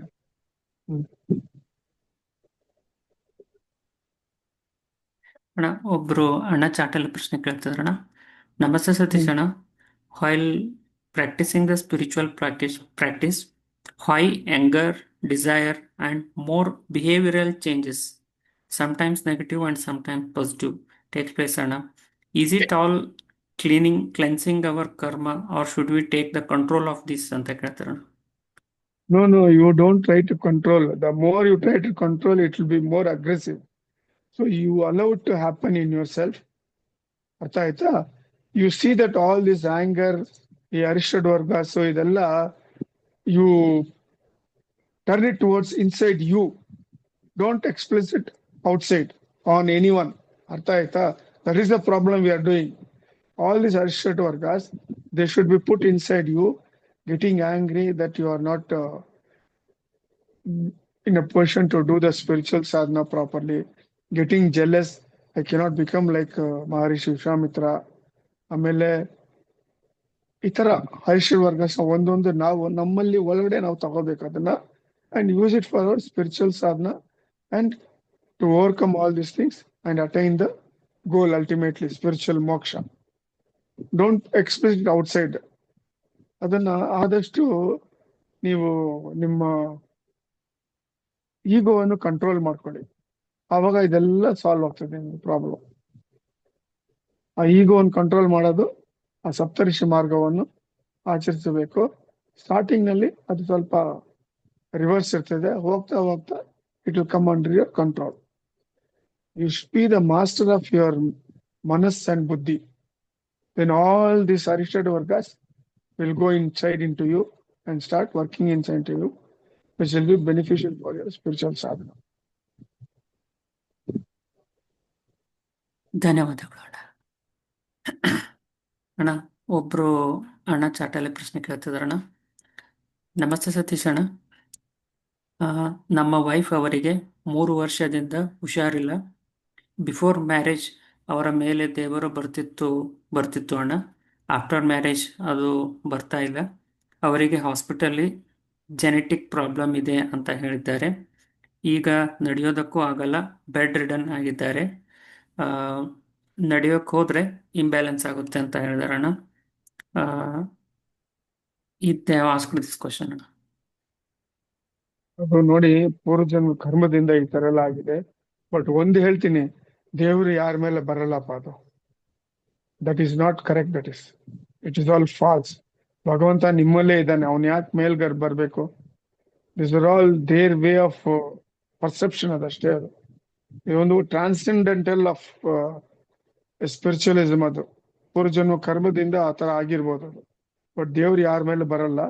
ಅಣ್ಣ, ಒಬ್ರು ಅಣ್ಣ ಚಾಟಲ್ಲಿ ಪ್ರಶ್ನೆ ಕೇಳ್ತಿದ್ರಣ್ಣ. ನಮಸ್ತೆ ಸತೀಶ್ ಅಣ್ಣ. while practicing the spiritual practice, why anger, desire, and more behavioral changes, sometimes negative and sometimes positive, takes place, Anna? Is it all cleansing our karma, or should we take the control of this? ಅಂತ ಕೇಳ್ತಾರಣ್ಣ. No, you don't try to control. The more you try to control, it will be more aggressive. So you allow it to happen in yourself. ಅರ್ಥ ಆಯ್ತಾ? You see that all this anger, ಈ ಅರಿಷಡ್ ವರ್ಗ, so ಇದೆಲ್ಲ you turn it towards inside you. Don't express it outside on anyone. ಅರ್ಥ ಆಯ್ತಾ? That is the problem we are doing. All these ಅರಿಷಡ್ ವರ್gas, they should be put inside you. Getting angry that you are not in a position to do the spiritual sadhana properly. Getting jealous, I cannot become like Maharishi Vishwamitra. ಆಮೇಲೆ ಈ ತರ ಹರಿಷಡ್ ವರ್ಗಸ್ ಒಂದೊಂದು ನಾವು ನಮ್ಮಲ್ಲಿ ಒಳಗಡೆ ನಾವು ತಗೋಬೇಕು ಅದನ್ನ, and use it for our spiritual sadhana and to overcome all these things and attain the goal, ultimately spiritual moksha. Don't express it outside. ಅದನ್ನ ಆದಷ್ಟು ನೀವು ನಿಮ್ಮ ಈಗೋವನ್ನು ಕಂಟ್ರೋಲ್ ಮಾಡ್ಕೊಳ್ಳಿ. ಆವಾಗ ಇದೆಲ್ಲ ಸಾಲ್ವ್ ಆಗ್ತದೆ ನಿಮ್ಮ ಪ್ರಾಬ್ಲಮ್. ಆ ಈಗೋವನ್ನು ಕಂಟ್ರೋಲ್ ಮಾಡೋದು ಆ ಸಪ್ತಋಷಿ ಮಾರ್ಗವನ್ನು ಆಚರಿಸಬೇಕು. ಸ್ಟಾರ್ಟಿಂಗ್ ನಲ್ಲಿ ಅದು ಸ್ವಲ್ಪ ರಿವರ್ಸ್ ಇರ್ತದೆ, ಹೋಗ್ತಾ ಹೋಗ್ತಾ it will come under your control. You should be the master of your ಮನಸ್ ಅಂಡ್ ಬುದ್ಧಿ. ದೆನ್ ಆಲ್ ದಿಸ್ ಅರಿಷಡ್ ವರ್ಗಸ್ will go inside into you and start working inside into you, which will be beneficial for your spiritual sadhana. ಧನ್ಯವಾದಗಳು ಅಣ್ಣ. ಅಣ್ಣ, ಒಬ್ರು ಅಣ್ಣ ಚಾಟಲ್ಲಿ ಪ್ರಶ್ನೆ ಕೇಳ್ತಿದಾರಣ್ಣ. ನಮಸ್ತೆ ಸತೀಶ್ ಅಣ್ಣ. ನಮ್ಮ ವೈಫ್ ಅವರಿಗೆ 3 ವರ್ಷದಿಂದ ಹುಷಾರಿಲ್ಲ. ಬಿಫೋರ್ ಮ್ಯಾರೇಜ್ ಅವರ ಮೇಲೆ ದೇವರು ಬರ್ತಿತ್ತು ಅಣ್ಣ. ಆಫ್ಟರ್ ಮ್ಯಾರೇಜ್ ಅದು ಬರ್ತಾ ಇಲ್ಲ. ಅವರಿಗೆ ಹಾಸ್ಪಿಟಲ್ಲಿ ಜೆನೆಟಿಕ್ ಪ್ರಾಬ್ಲಮ್ ಇದೆ ಅಂತ ಹೇಳಿದ್ದಾರೆ. ಈಗ ನಡೆಯೋದಕ್ಕೂ ಆಗಲ್ಲ, ಬೆಡ್ ರಿಡನ್ ಆಗಿದ್ದಾರೆ. ನಡೆಯೋಕೆ ಹೋದ್ರೆ ಇಂಬ್ಯಾಲೆನ್ಸ್ ಆಗುತ್ತೆ ಅಂತ ಹೇಳಿದಾರಣ್ಣ. ಇದೇ ಆಸ್ಕ್ ದಿಸ್ ಕ್ವಶನ್ ಅಣ್ಣ. ಅದು ನೋಡಿ, ಪೂರ್ವಜನ್ಮ ಕರ್ಮದಿಂದ ಈ ತರ ಎಲ್ಲ ಆಗಿದೆ. ಬಟ್ ಒಂದು ಹೇಳ್ತೀನಿ, ದೇವರು ಯಾರ ಮೇಲೆ ಬರಲ್ಲಪ್ಪ. ಅದು that is not correct. It is all false. ಭಗವಂತ ನಿಮ್ಮಲ್ಲೇ ಇದ್ದಾನೆ, ಅವನ್ ಯಾಕೆ ಮೇಲ್ಗರ್ ಬರ್ಬೇಕು? This are all their way of perception. ಅದಷ್ಟೇ. ಅದು ಇದೊಂದು ಟ್ರಾನ್ಸೆಂಡೆಂಟಲ್ ಆಫ್ ಸ್ಪಿರಿಚುವಲಿಸಮ್. ಅದು ಪೂರ್ವಜನ್ಮ ಕರ್ಮದಿಂದ ಆ ತರ ಆಗಿರ್ಬೋದು ಅದು. ಬಟ್ ದೇವ್ರು ಯಾರ ಮೇಲೆ ಬರಲ್ಲ.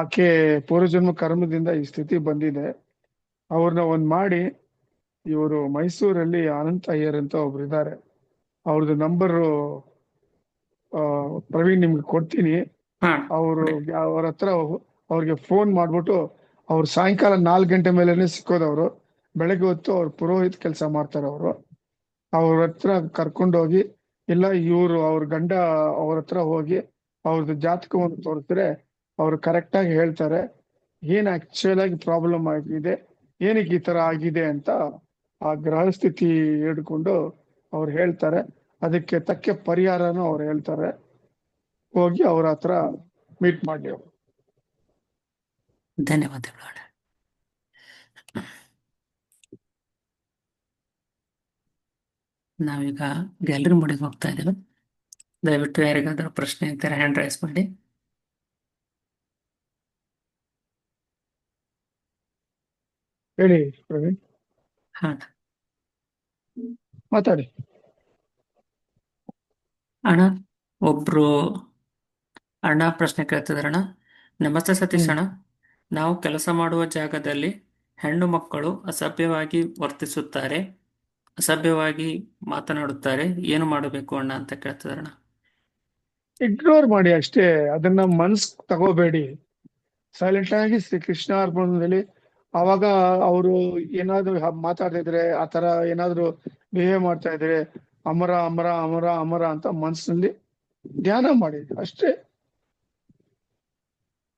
ಆಕೆ ಪೂರ್ವಜನ್ಮ ಕರ್ಮದಿಂದ ಈ ಸ್ಥಿತಿ ಬಂದಿದೆ. ಅವ್ರನ್ನ ಒಂದ್ ಮಾಡಿ, ಇವರು ಮೈಸೂರಲ್ಲಿ ಅನಂತ ಅಯ್ಯರ್ ಅಂತ ಒಬ್ರು ಇದ್ದಾರೆ. ಅವ್ರದ್ದು ನಂಬರು ಪ್ರವೀಣ್ ನಿಮ್ಗೆ ಕೊಡ್ತೀನಿ. ಹಾ ಅವರು ಕೊಡಿ. ಅವ್ರ ಹತ್ರ ಅವ್ರಿಗೆ ಫೋನ್ ಮಾಡ್ಬಿಟ್ಟು ಅವ್ರು ಸಾಯಂಕಾಲ 4 ಗಂಟೆ ಮೇಲೆನೆ ಸಿಕ್ಕೋದವ್ರು. ಬೆಳಗ್ಗೆ ಹೊತ್ತು ಅವ್ರು ಪುರೋಹಿತ್ ಕೆಲಸ ಮಾಡ್ತಾರೆ ಅವರು. ಅವ್ರ ಹತ್ರ ಕರ್ಕೊಂಡೋಗಿ, ಇಲ್ಲ ಇವ್ರು ಅವ್ರ ಗಂಡ ಅವ್ರ ಹತ್ರ ಹೋಗಿ ಅವ್ರದ್ದು ಜಾತಕವನ್ನು ತೋರಿಸಿದ್ರೆ ಅವ್ರು ಕರೆಕ್ಟ್ ಆಗಿ ಹೇಳ್ತಾರೆ ಏನ್ ಆಕ್ಚುಯಲ್ ಆಗಿ ಪ್ರಾಬ್ಲಮ್ ಆಗಿದೆ, ಏನಕ್ಕೆ ಈ ತರ ಆಗಿದೆ ಅಂತ ಆ ಗ್ರಹ ಸ್ಥಿತಿ ಹಿಡ್ಕೊಂಡು ಅವ್ರು ಹೇಳ್ತಾರೆ. ಅದಕ್ಕೆ ತಕ್ಕ ಪರಿಹಾರನೂ ಅವ್ರು ಹೇಳ್ತಾರೆ. ಹೋಗಿ ಅವ್ರ ಹತ್ರ ಮೀಟ್ ಮಾಡಿ ಅವ್ರು. ಧನ್ಯವಾದಗಳು ಅಣ್ಣ. ನಾವೀಗ ಗ್ಯಾಲರಿ ಮೋಡಿಗೆ ಹೋಗ್ತಾ ಇದ್ದೇವೆ. ದಯವಿಟ್ಟು ಯಾರಿಗಾದ್ರೂ ಪ್ರಶ್ನೆ ಇದ್ದರೆ ಹ್ಯಾಂಡ್ ರೈಸ್ ಮಾಡಿ. ಹೇಳಿ ಪ್ರವೀಣ್, ಹಾ ಮಾತಾಡಿ. ಅಣ್ಣ, ಒಬ್ರು ಅಣ್ಣ ಪ್ರಶ್ನೆ ಕೇಳ್ತಿದಾರೆ ಅಣ್ಣ. ನಮಸ್ತೆ ಸತೀಶ್ ಅಣ್ಣ, ನಾವು ಕೆಲಸ ಮಾಡುವ ಜಾಗದಲ್ಲಿ ಹೆಣ್ಣು ಮಕ್ಕಳು ಅಸಭ್ಯವಾಗಿ ವರ್ತಿಸುತ್ತಾರೆ, ಅಸಭ್ಯವಾಗಿ ಮಾತನಾಡುತ್ತಾರೆ, ಏನು ಮಾಡಬೇಕು ಅಣ್ಣ ಅಂತ ಕೇಳ್ತಿದಾರೆ ಅಣ್ಣ. ಇಗ್ನೋರ್ ಮಾಡಿ ಅಷ್ಟೇ, ಅದನ್ನ ಮನ್ಸ್ ತಗೋಬೇಡಿ. ಸೈಲೆಂಟ್ ಆಗಿ ಶ್ರೀ ಕೃಷ್ಣ ಅರ್ಪಣದಲ್ಲಿ ಅವಾಗ ಅವರು ಏನಾದ್ರು ಮಾತಾಡ್ತಿದ್ರೆ, ಆ ತರ ಏನಾದ್ರು ಬಿಹೇವ್ ಮಾಡ್ತಾ ಇದ್ರೆ ಅಮರ ಅಮರ ಅಮರ ಅಮರ ಅಂತ ಮನ್ಸಿನಲ್ಲಿ ಧ್ಯಾನ ಮಾಡಿ ಅಷ್ಟೇ.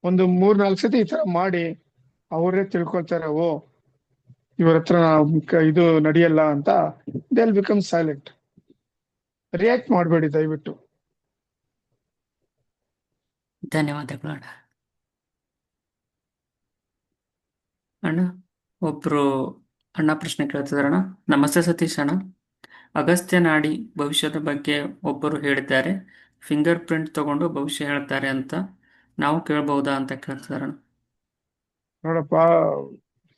ಒಂದು 3-4 ಸತಿ ಈ ತರ ಮಾಡಿ ಅವರೇ ತಿಳ್ಕೊಳ್ತಾರೆ, ಓ ಇವ್ರ ಹತ್ರ ಇದು ನಡೆಯಲ್ಲ ಅಂತ. They will become silent. React ಮಾಡಬೇಡಿ ದಯವಿಟ್ಟು. ಧನ್ಯವಾದಗಳು ಅಣ್ಣ. ಅಣ್ಣ, ಒಬ್ರು ಅಣ್ಣ ಪ್ರಶ್ನೆ ಕೇಳ್ತಿದಾರೆ ಅಣ್ಣ. ನಮಸ್ತೆ ಸತೀಶ್ ಅಣ್ಣ, ಅಗಸ್ತ್ಯ ನಾಡಿ ಭವಿಷ್ಯದ ಬಗ್ಗೆ ಒಬ್ಬರು ಹೇಳಿದ್ದಾರೆ, ಫಿಂಗರ್ ಪ್ರಿಂಟ್ ತಗೊಂಡು ಭವಿಷ್ಯ ಹೇಳ್ತಾರೆ ಅಂತ, ನಾವು ಕೇಳ್ಬಹುದಾ ಅಂತ ಕೇಳ್ತಿದಾರೆ ಅಣ್ಣ. ನೋಡಪ್ಪ,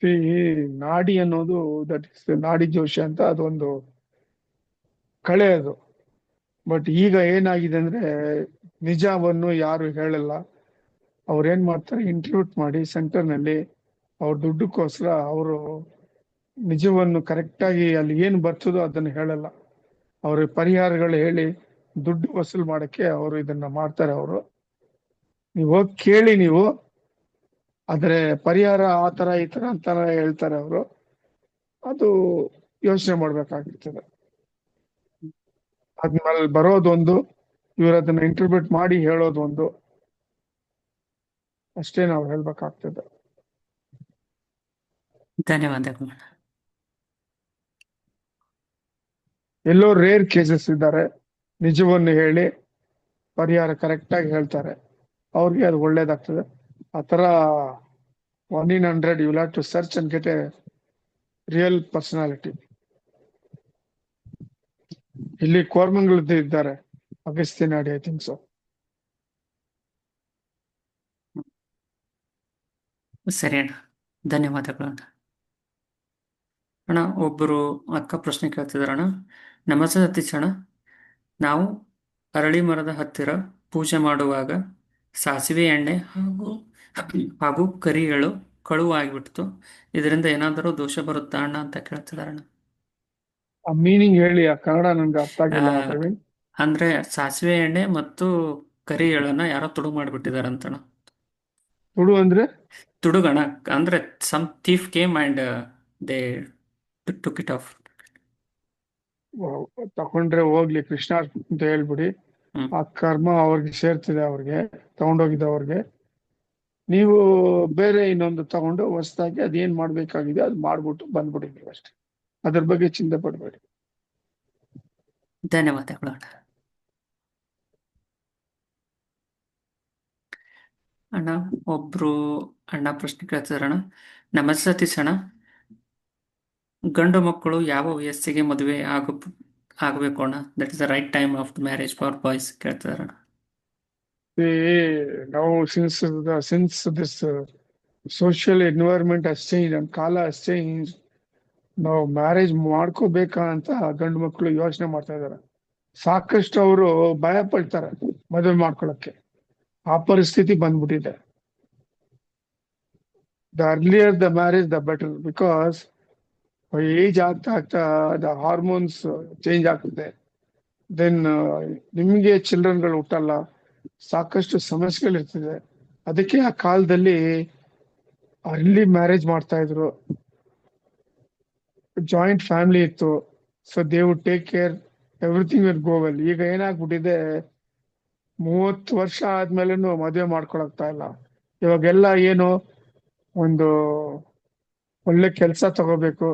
ಈ ನಾಡಿ ಅನ್ನೋದು ದಟ್ ಇಸ್ ನಾಡಿ ಜೋಶಿ ಅಂತ ಅದೊಂದು ಕಳೆ ಅದು. ಬಟ್ ಈಗ ಏನಾಗಿದೆ ಅಂದ್ರೆ ನಿಜವನ್ನು ಯಾರು ಹೇಳಲ್ಲ. ಅವ್ರೇನ್ ಮಾಡ್ತಾರೆ, ಇಂಟ್ರಿಬ್ಯೂಟ್ ಮಾಡಿ ಸೆಂಟರ್ ನಲ್ಲಿ ಅವ್ರ ದುಡ್ಡಕ್ಕೋಸ್ಕರ ಅವರು ನಿಜವನ್ನು ಕರೆಕ್ಟ್ ಆಗಿ ಅಲ್ಲಿ ಏನ್ ಬರ್ತದೋ ಅದನ್ನ ಹೇಳಲ್ಲ. ಅವ್ರ ಪರಿಹಾರಗಳು ಹೇಳಿ ದುಡ್ಡು ವಸೂಲ್ ಮಾಡಕ್ಕೆ ಅವರು ಇದನ್ನ ಮಾಡ್ತಾರೆ. ಅವರು ನೀವು ಹೋಗಿ ಕೇಳಿ, ನೀವು ಆದ್ರೆ ಪರಿಹಾರ ಆ ತರ ಈ ತರ ಅಂತ ಹೇಳ್ತಾರೆ ಅವರು. ಅದು ಯೋಚನೆ ಮಾಡ್ಬೇಕಾಗಿರ್ತದೆ. ಅದ್ಮೇಲೆ ಬರೋದೊಂದು, ಇವ್ರ ಅದನ್ನ ಇಂಟರ್ಪ್ರಿಟ್ ಮಾಡಿ ಹೇಳೋದೊಂದು, ಅಷ್ಟೇ ನಾವು ಹೇಳ್ಬೇಕಾಗ್ತದೆ. ಧನ್ಯವಾದಗಳು ಅಣ್ಣ. ಎಲ್ಲೋ ರೇರ್ ಕೇಸಸ್ ಇದ್ದಾರೆ, ನಿಜವನ್ನು ಹೇಳಿ ಪರಿಹಾರ ಕರೆಕ್ಟ್ ಆಗಿ ಹೇಳ್ತಾರೆ, ಅವ್ರಿಗೆ ಅದು ಒಳ್ಳೇದಾಗ್ತದೆ. ಆತರ 1 in 100 you have to search and get a real personality. ಇಲ್ಲಿ ಕೋರ್ಮಂಗಲದ ಇದ್ದಾರೆ ಅಗಸ್ತ್ಯ ನಾಡಿ, ಐ ಥಿಂಕ್ ಸೊ. ಸರಿ ಅಣ್ಣ, ಧನ್ಯವಾದಗಳು ಅಣ್ಣ. ಅಣ್ಣ, ಒಬ್ಬರು ಅಕ್ಕ ಪ್ರಶ್ನೆ ಕೇಳ್ತಿದಾರೆ ಅಣ್ಣ. ನಮಸ್ತೆ ಸತೀಶ್ ಅಣ್ಣ, ನಾವು ಅರಳಿ ಮರದ ಹತ್ತಿರ ಪೂಜೆ ಮಾಡುವಾಗ ಸಾಸಿವೆ ಎಣ್ಣೆ ಹಾಗೂ ಕರಿ ಎಳ್ಳು ಕಳುವು ಆಗಿಬಿಡ್ತು, ಇದರಿಂದ ಏನಾದರೂ ದೋಷ ಬರುತ್ತಾ ಅಣ್ಣ ಅಂತ ಕೇಳ್ತಿದಾರೆ ಅಣ್ಣ. ಆ ಮೀನಿಂಗ್ ಹೇಳಿ, ಆ ಕನ್ನಡ ನನ್ಗೆ ಅರ್ಥ ಆಗಿಲ್ಲ ಪ್ರವೀಣ್. ಅಂದ್ರೆ ಸಾಸಿವೆ ಎಣ್ಣೆ ಮತ್ತು ಕರಿ ಎಳ್ಳನ್ನ ಯಾರೋ ತುಡು ಮಾಡಿಬಿಟ್ಟಿದಾರೆ ಅಂತಣ್ಣ. ತುಡು ಅಂದ್ರೆ ತುಡುಗಣ ಅಂದ್ರೆ some thief came and they took it off. ತಕೊಂಡ್ರೆ ಹೋಗ್ಲಿ, ಕೃಷ್ಣ ಅಂತ ಹೇಳ್ಬಿಡಿ. ಹ್ಮ್. ಆ ಕರ್ಮ ಅವ್ರಿಗೆ ಸೇರ್ತಿದೆ, ಅವ್ರಿಗೆ ತಗೊಂಡೋಗಿದ್ದವ್ರಿಗೆ. ನೀವು ಬೇರೆ ಇನ್ನೊಂದು ತಗೊಂಡು ಹೊಸದಾಗಿ ಅದೇನ್ ಮಾಡ್ಬೇಕಾಗಿದೆ ಅದು ಮಾಡ್ಬಿಟ್ಟು ಬಂದ್ಬಿಡಿ ನೀವು ಅಷ್ಟೇ. ಅದ್ರ ಬಗ್ಗೆ ಚಿಂತೆ ಪಡ್ಬೇಡಿ. ಧನ್ಯವಾದಗಳು ಅಣ್ಣ. ಅಣ್ಣ, ಒಬ್ರು ಅಣ್ಣ ಪ್ರಶ್ನೆ ಕೇಳ್ತಿದಾರೆ ಅಣ್ಣ. ನಮಸ್ತೆ ಸತೀಶ್ ಅಣ್ಣ, ಗಂಡು ಮಕ್ಕಳು ಯಾವ ವಯಸ್ಸಿಗೆ ಮದುವೆ ಆಗಬೇಕು ಅಣ್ಣ? That is the right time of the marriage for boys ಕೇಳ್ತಿದಾರೆ ಅಣ್ಣ. ನಾವು since this social environment has changed and ಕಾಲ has changed, ನಾವು ಮ್ಯಾರೇಜ್ ಮಾಡ್ಕೋಬೇಕಾ ಅಂತ ಗಂಡು ಮಕ್ಕಳು ಯೋಚನೆ ಮಾಡ್ತಾ ಇದಾರೆ. ಸಾಕಷ್ಟು ಅವರು ಭಯ ಪಡ್ತಾರೆ ಮದುವೆ ಮಾಡ್ಕೊಳಕ್ಕೆ. ಆ ಪರಿಸ್ಥಿತಿ ಬಂದ್ಬಿಟ್ಟಿದೆ. The earlier the marriage the better, because age ಆಗ್ತಾ ಆಗ್ತಾ ದ ಹಾರ್ಮೋನ್ಸ್ ಚೇಂಜ್ ಆಗ್ತದೆ. ದೆನ್ ನಿಮ್ಗೆ ಚಿಲ್ಡ್ರನ್ಗಳು ಹುಟ್ಟಲ್ಲ, ಸಾಕಷ್ಟು ಸಮಸ್ಯೆಗಳಿರ್ತದೆ. ಅದಕ್ಕೆ ಆ ಕಾಲದಲ್ಲಿ ಅರ್ಲಿ ಮ್ಯಾರೇಜ್ ಮಾಡ್ತಾ ಇದ್ರು, ಜಾಯಿಂಟ್ ಫ್ಯಾಮಿಲಿ ಇತ್ತು. So they would take care, everything will go well. ಈಗ ಏನಾಗ್ಬಿಟ್ಟಿದೆ, 30 ವರ್ಷ ಆದ್ಮೇಲೆನು ಮದುವೆ ಮಾಡ್ಕೊಳಕ್ತಾ ಇಲ್ಲ. ಇವಾಗೆಲ್ಲ ಏನು, ಒಂದು ಒಳ್ಳೆ ಕೆಲಸ ತಗೋಬೇಕು,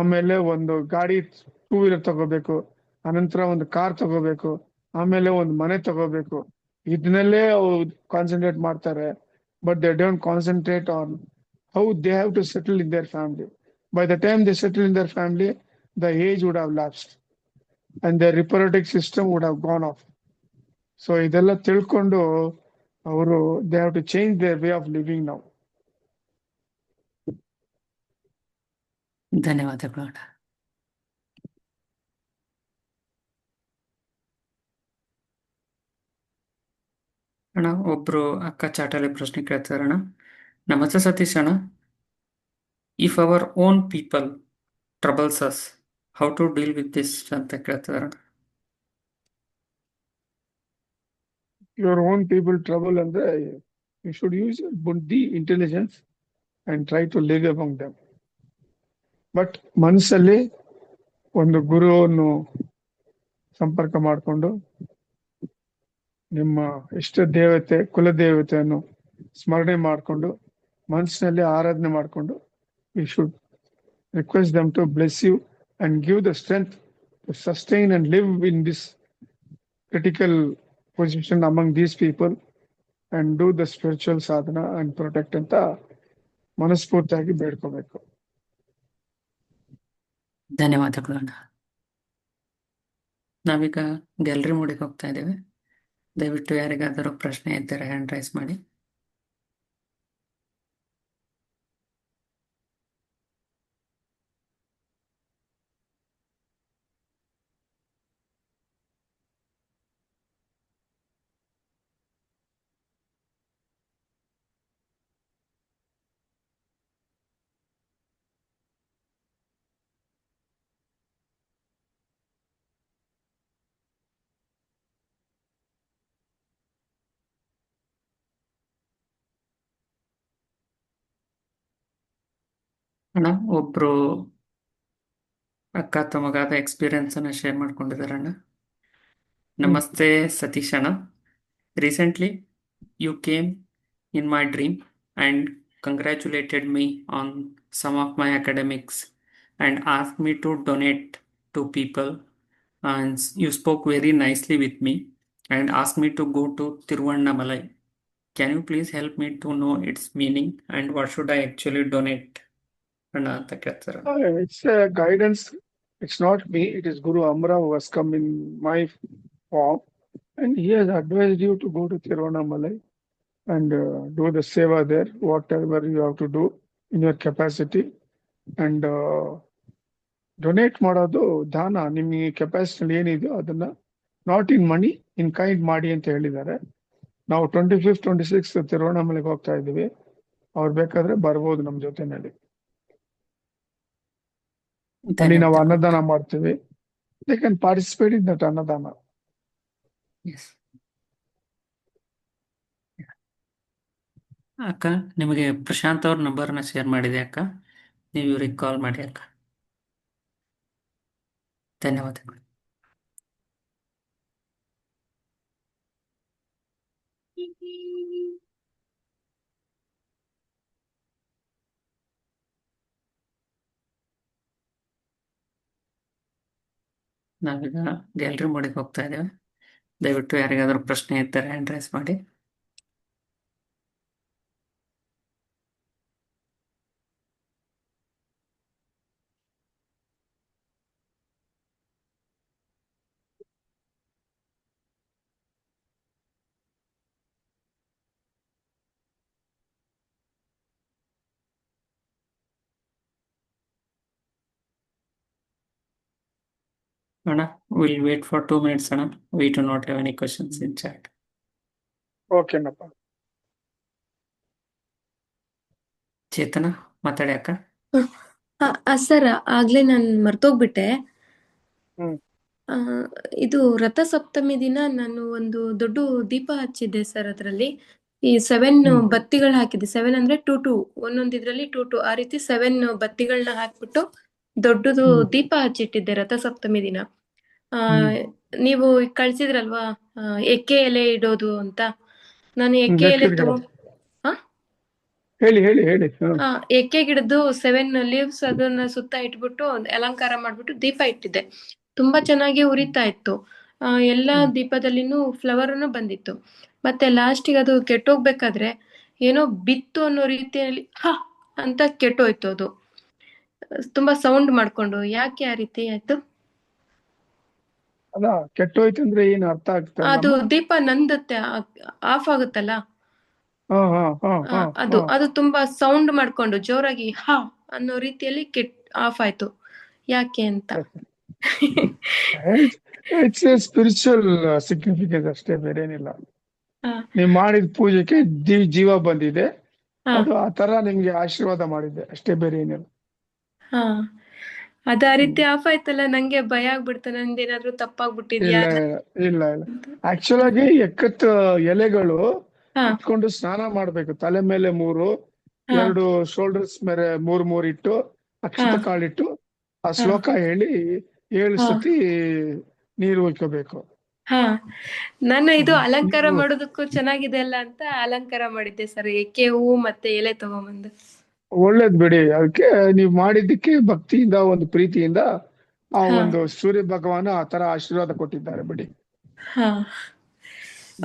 ಆಮೇಲೆ ಒಂದು ಗಾಡಿ 2 ವೀಲರ್ ತಗೋಬೇಕು, ಅನಂತರ ಒಂದು ಕಾರ್ ತಗೋಬೇಕು, ಆಮೇಲೆ ಒಂದು ಮನೆ ತಗೋಬೇಕು. ಇದನ್ನಲ್ಲೇ ಕಾನ್ಸಂಟ್ರೇಟ್ ಮಾಡ್ತಾರೆ. But they don't concentrate on how they have to settle in their family. By the time they settle in their family, the age would have lapsed and their reproductive system would have gone off. So ಇದೆಲ್ಲ ತಿಳ್ಕೊಂಡು ಅವರು they have to change their way of living now. ಧನ್ಯವಾದಗಳು ಅಣ್ಣ. ಅಣ್ಣ ಒಬ್ರು ಅಕ್ಕ ಚಾಟಲ್ಲಿ ಪ್ರಶ್ನೆ ಕೇಳ್ತಾರಣ್ಣ. ನಮಸ್ತೆ ಸತೀಶ್ ಅಣ್ಣ. If our own people troubles us, how to deal with this ಅಂತ ಕೇಳ್ತಾರಣ್ಣ. Your own people trouble and you should use your buddhi, intelligence and try to live among them. But ಮನಸ್ಸಲ್ಲಿ ಒಂದು ಗುರುವನ್ನು ಸಂಪರ್ಕ ಮಾಡಿಕೊಂಡು ನಿಮ್ಮ ಇಷ್ಟ ದೇವತೆ ಕುಲ ದೇವತೆಯನ್ನು ಸ್ಮರಣೆ ಮಾಡಿಕೊಂಡು ಮನಸ್ಸಿನಲ್ಲಿ ಆರಾಧನೆ ಮಾಡಿಕೊಂಡು you should request them to bless you and give the strength to sustain and live in this critical position among these people and do the spiritual sadhana and protect ಅಂತ ಮನಸ್ಫೂರ್ತಿಯಾಗಿ ಬೇಡ್ಕೋಬೇಕು. ಧನ್ಯವಾದಗಳು ಅಣ್ಣ. ನಾವೀಗ ಗ್ಯಾಲರಿ ಮೋಡಿಗೆ ಹೋಗ್ತಾ ಇದ್ದೇವೆ. ದಯವಿಟ್ಟು ಯಾರಿಗಾದರೂ ಪ್ರಶ್ನೆ ಇದ್ದರೆ ಹ್ಯಾಂಡ್ ರೈಸ್ ಮಾಡಿ. ಅಣ್ಣ ಒಬ್ರು ಅಕ್ಕ ತಮಗಾದ ಎಕ್ಸ್ಪೀರಿಯನ್ಸ್ ಅನ್ನ ಶೇರ್ ಮಾಡ್ಕೊಂಡಿದಾರಣ್ಣ. ನಮಸ್ತೆ ಸತೀಶ್ ಅಣ್ಣ. Recently you came in my dream and congratulated me on some of my academics and asked me to donate to people, and you spoke very nicely with me and asked me to go to Tiruvannamalai. Can you please help me to know its meaning and what should I actually donate? ಅಣ್ಣ ಅಂತ ಕೇಳ್ತಾರೆ. It's a guidance. It's not me. It is Guru Amra who has come in my form and he has advised you to go to Tiruvannamalai and do the seva there, whatever you have to do in your capacity, and donate ಮಾಡೋದು ದಾನ. ನಿಮಗೆ capacity ಏನಿದೆಯೋ ಅದನ್ನ not in money, in kind ಮಾಡಿ ಅಂತ ಹೇಳಿದ್ದಾರೆ. ನಾವು 25th 26th ತಿರುವಣ್ಣಾಮಲೆಗೆ ಹೋಗ್ತಾ ಇದ್ದೀವಿ. ಅವ್ರು ಬೇಕಾದ್ರೆ ಬರ್ಬೋದು ನಮ್ಮ ಜೊತೆನಲ್ಲಿ. ಅಲ್ಲಿ ನಾವು ಅನ್ನದಾನ ಮಾಡ್ತೀವಿ. They can participate in that ಅನ್ನದಾನ. ಅಕ್ಕ ನಿಮಗೆ ಪ್ರಶಾಂತ್ ಅವ್ರ ನಂಬರ್ನ ಶೇರ್ ಮಾಡಿದೆ ಅಕ್ಕ, ನೀವು ಇವ್ರಿಗೆ ಕಾಲ್ ಮಾಡಿ ಅಕ್ಕ. ಧನ್ಯವಾದಗಳು. ನಾವೀಗ ಗ್ಯಾಲರಿ ಮೋಡಿಗೆ ಹೋಗ್ತಾ ಇದ್ದೇವೆ. ದಯವಿಟ್ಟು ಯಾರಿಗಾದ್ರೂ ಪ್ರಶ್ನೆ ಇದ್ದರೆ ಹ್ಯಾಂಡ್ ರೈಸ್ ಮಾಡಿ. Anna, we'll wait for 2 minutes, Anna. We do not have any questions in chat. ಓಕೆನಪ್ಪ. ಚೇತನ ಮಾತಾಡಿ ಅಕ್ಕ. ಸರ್ ಆಗ್ಲೇ ನಾನು ಮರ್ತೋಗ್ಬಿಟ್ಟೆ. ಹ್ಮ್. ಆ, ಇದು ರಥಸಪ್ತಮಿ ದಿನ ನಾನು ಒಂದು ದೊಡ್ಡ ದೀಪ ಹಚ್ಚಿದ್ದೆ ಸರ್. ಅದರಲ್ಲಿ ಈ 7 ಬತ್ತಿಗಳು ಹಾಕಿದ್ದೆ. 7 ಅಂದ್ರೆ 2 ಒಂದೊಂದು ಇದ್ರಲ್ಲಿ 2 ಆ ರೀತಿ 7 ಬತ್ತಿಗಳನ್ನ ಹಾಕ್ಬಿಟ್ಟು ದೊಡ್ಡದು ದೀಪ ಹಚ್ಚಿಟ್ಟಿದ್ದೆ ರಥಸಪ್ತಮಿ ದಿನ. ನೀವು ಕಳ್ಸಿದ್ರಲ್ವಾ ಎಕ್ಕೆ ಎಲೆ ಇಡೋದು ಅಂತ. ನಾನು ಎಕ್ಕೆ ಎಲೆ ಹೇಳಿ ಎಕ್ಕೆ ಗಿಡದ್ದು 7 ಲೀವ್ಸ್ ಅದನ್ನ ಸುತ್ತ ಇಟ್ಬಿಟ್ಟು ಅಲಂಕಾರ ಮಾಡ್ಬಿಟ್ಟು ದೀಪ ಇಟ್ಟಿದ್ದೆ. ತುಂಬಾ ಚೆನ್ನಾಗಿ ಉರಿತಾ ಇತ್ತು. ಎಲ್ಲಾ ದೀಪದಲ್ಲಿನೂ ಫ್ಲವರ್ ಬಂದಿತ್ತು. ಮತ್ತೆ ಲಾಸ್ಟಿಗೆ ಅದು ಕೆಟ್ಟೋಗ್ಬೇಕಾದ್ರೆ ಏನೋ ಬಿತ್ತು ಅನ್ನೋ ರೀತಿಯಲ್ಲಿ ಅಂತ ಕೆಟ್ಟೋಯ್ತು ಅದು, ತುಂಬಾ ಸೌಂಡ್ ಮಾಡ್ಕೊಂಡು. ಯಾಕೆ ಆ ರೀತಿ ಆಯ್ತು? ಅಲ್ಲ, ಕೆಟ್ಟೋಯ್ತು ಅಂದ್ರೆ ಏನ್ ಅರ್ಥ ಆಗ್ತದೆ? ಅದು ದೀಪ ನಂದತ್ತೆ, ಆಫ್ ಆಗುತ್ತಲ್ಲ, ಅದು ತುಂಬಾ ಸೌಂಡ್ ಮಾಡ್ಕೊಂಡು ಜೋರಾಗಿ ಅನ್ನೋ ರೀತಿಯಲ್ಲಿ ಆಫ್ ಆಯ್ತು. ಯಾಕೆ ಅಂತ. ಇಟ್ಸ್ ಎ ಸ್ಪಿರಿಚುವಲ್ ಸಿಗ್ನಿಫಿಕೆನ್ಸ್ ಅಷ್ಟೇ, ಬೇರೆ ಏನಿಲ್ಲ. ನೀವ್ ಮಾಡಿದ ಪೂಜೆಗೆ ಜೀವ ಬಂದಿದೆ, ಅದು ಆ ತರ ನಿಮ್ಗೆ ಆಶೀರ್ವಾದ ಮಾಡಿದೆ ಅಷ್ಟೇ, ಬೇರೆ ಏನಿಲ್ಲ. ಅದ ಆ ರೀತಿ ಆಫ್ ಆಯ್ತಲ್ಲ, ನಂಗೆ ಭಯ ಆಗ್ಬಿಡ್ತು. ನಂದೇನಾದ್ರೂ ತಪ್ಪಾಗ್ಬಿಟ್ಟಿದ್ಯಾ? ಇಲ್ಲ. ಆಕ್ಚುಲ್ ಆಗಿ ಎಕ್ಕತ್ ಎಲೆಗಳು ಇಟ್ಕೊಂಡು ಸ್ನಾನ ಮಾಡ್ಬೇಕು. ತಲೆ ಮೇಲೆ 3, 2 ಶೋಲ್ಡರ್ಸ್ ಮೇಲೆ 3 ಇಟ್ಟು ಅಕ್ಷತ ಕಾಳಿಟ್ಟು ಆ ಶ್ಲೋಕ ಹೇಳಿ 7 ಸತಿ ನೀರು ಉಯ್ಕೋಬೇಕು. ನಾನು ಇದು ಅಲಂಕಾರ ಮಾಡೋದಕ್ಕೂ ಚೆನ್ನಾಗಿದೆ ಅಲ್ಲ ಅಂತ ಅಲಂಕಾರ ಮಾಡಿದ್ದೆ ಸರ್. ಎಕ್ಕೆ ಹೂವು ಮತ್ತೆ ಎಲೆ ತಗೊಂಬಂದು. ಒಳ್ಳೇದ್ ಬಿಡಿ. ಅದಕ್ಕೆ ನೀವ್ ಮಾಡಿದ್ದಕ್ಕೆ ಭಕ್ತಿಯಿಂದ, ಒಂದು ಪ್ರೀತಿಯಿಂದ ಆ ಒಂದು ಸೂರ್ಯ ಭಗವಾನ ಆ ತರ ಆಶೀರ್ವಾದ ಕೊಟ್ಟಿದ್ದಾರೆ ಬಿಡಿ.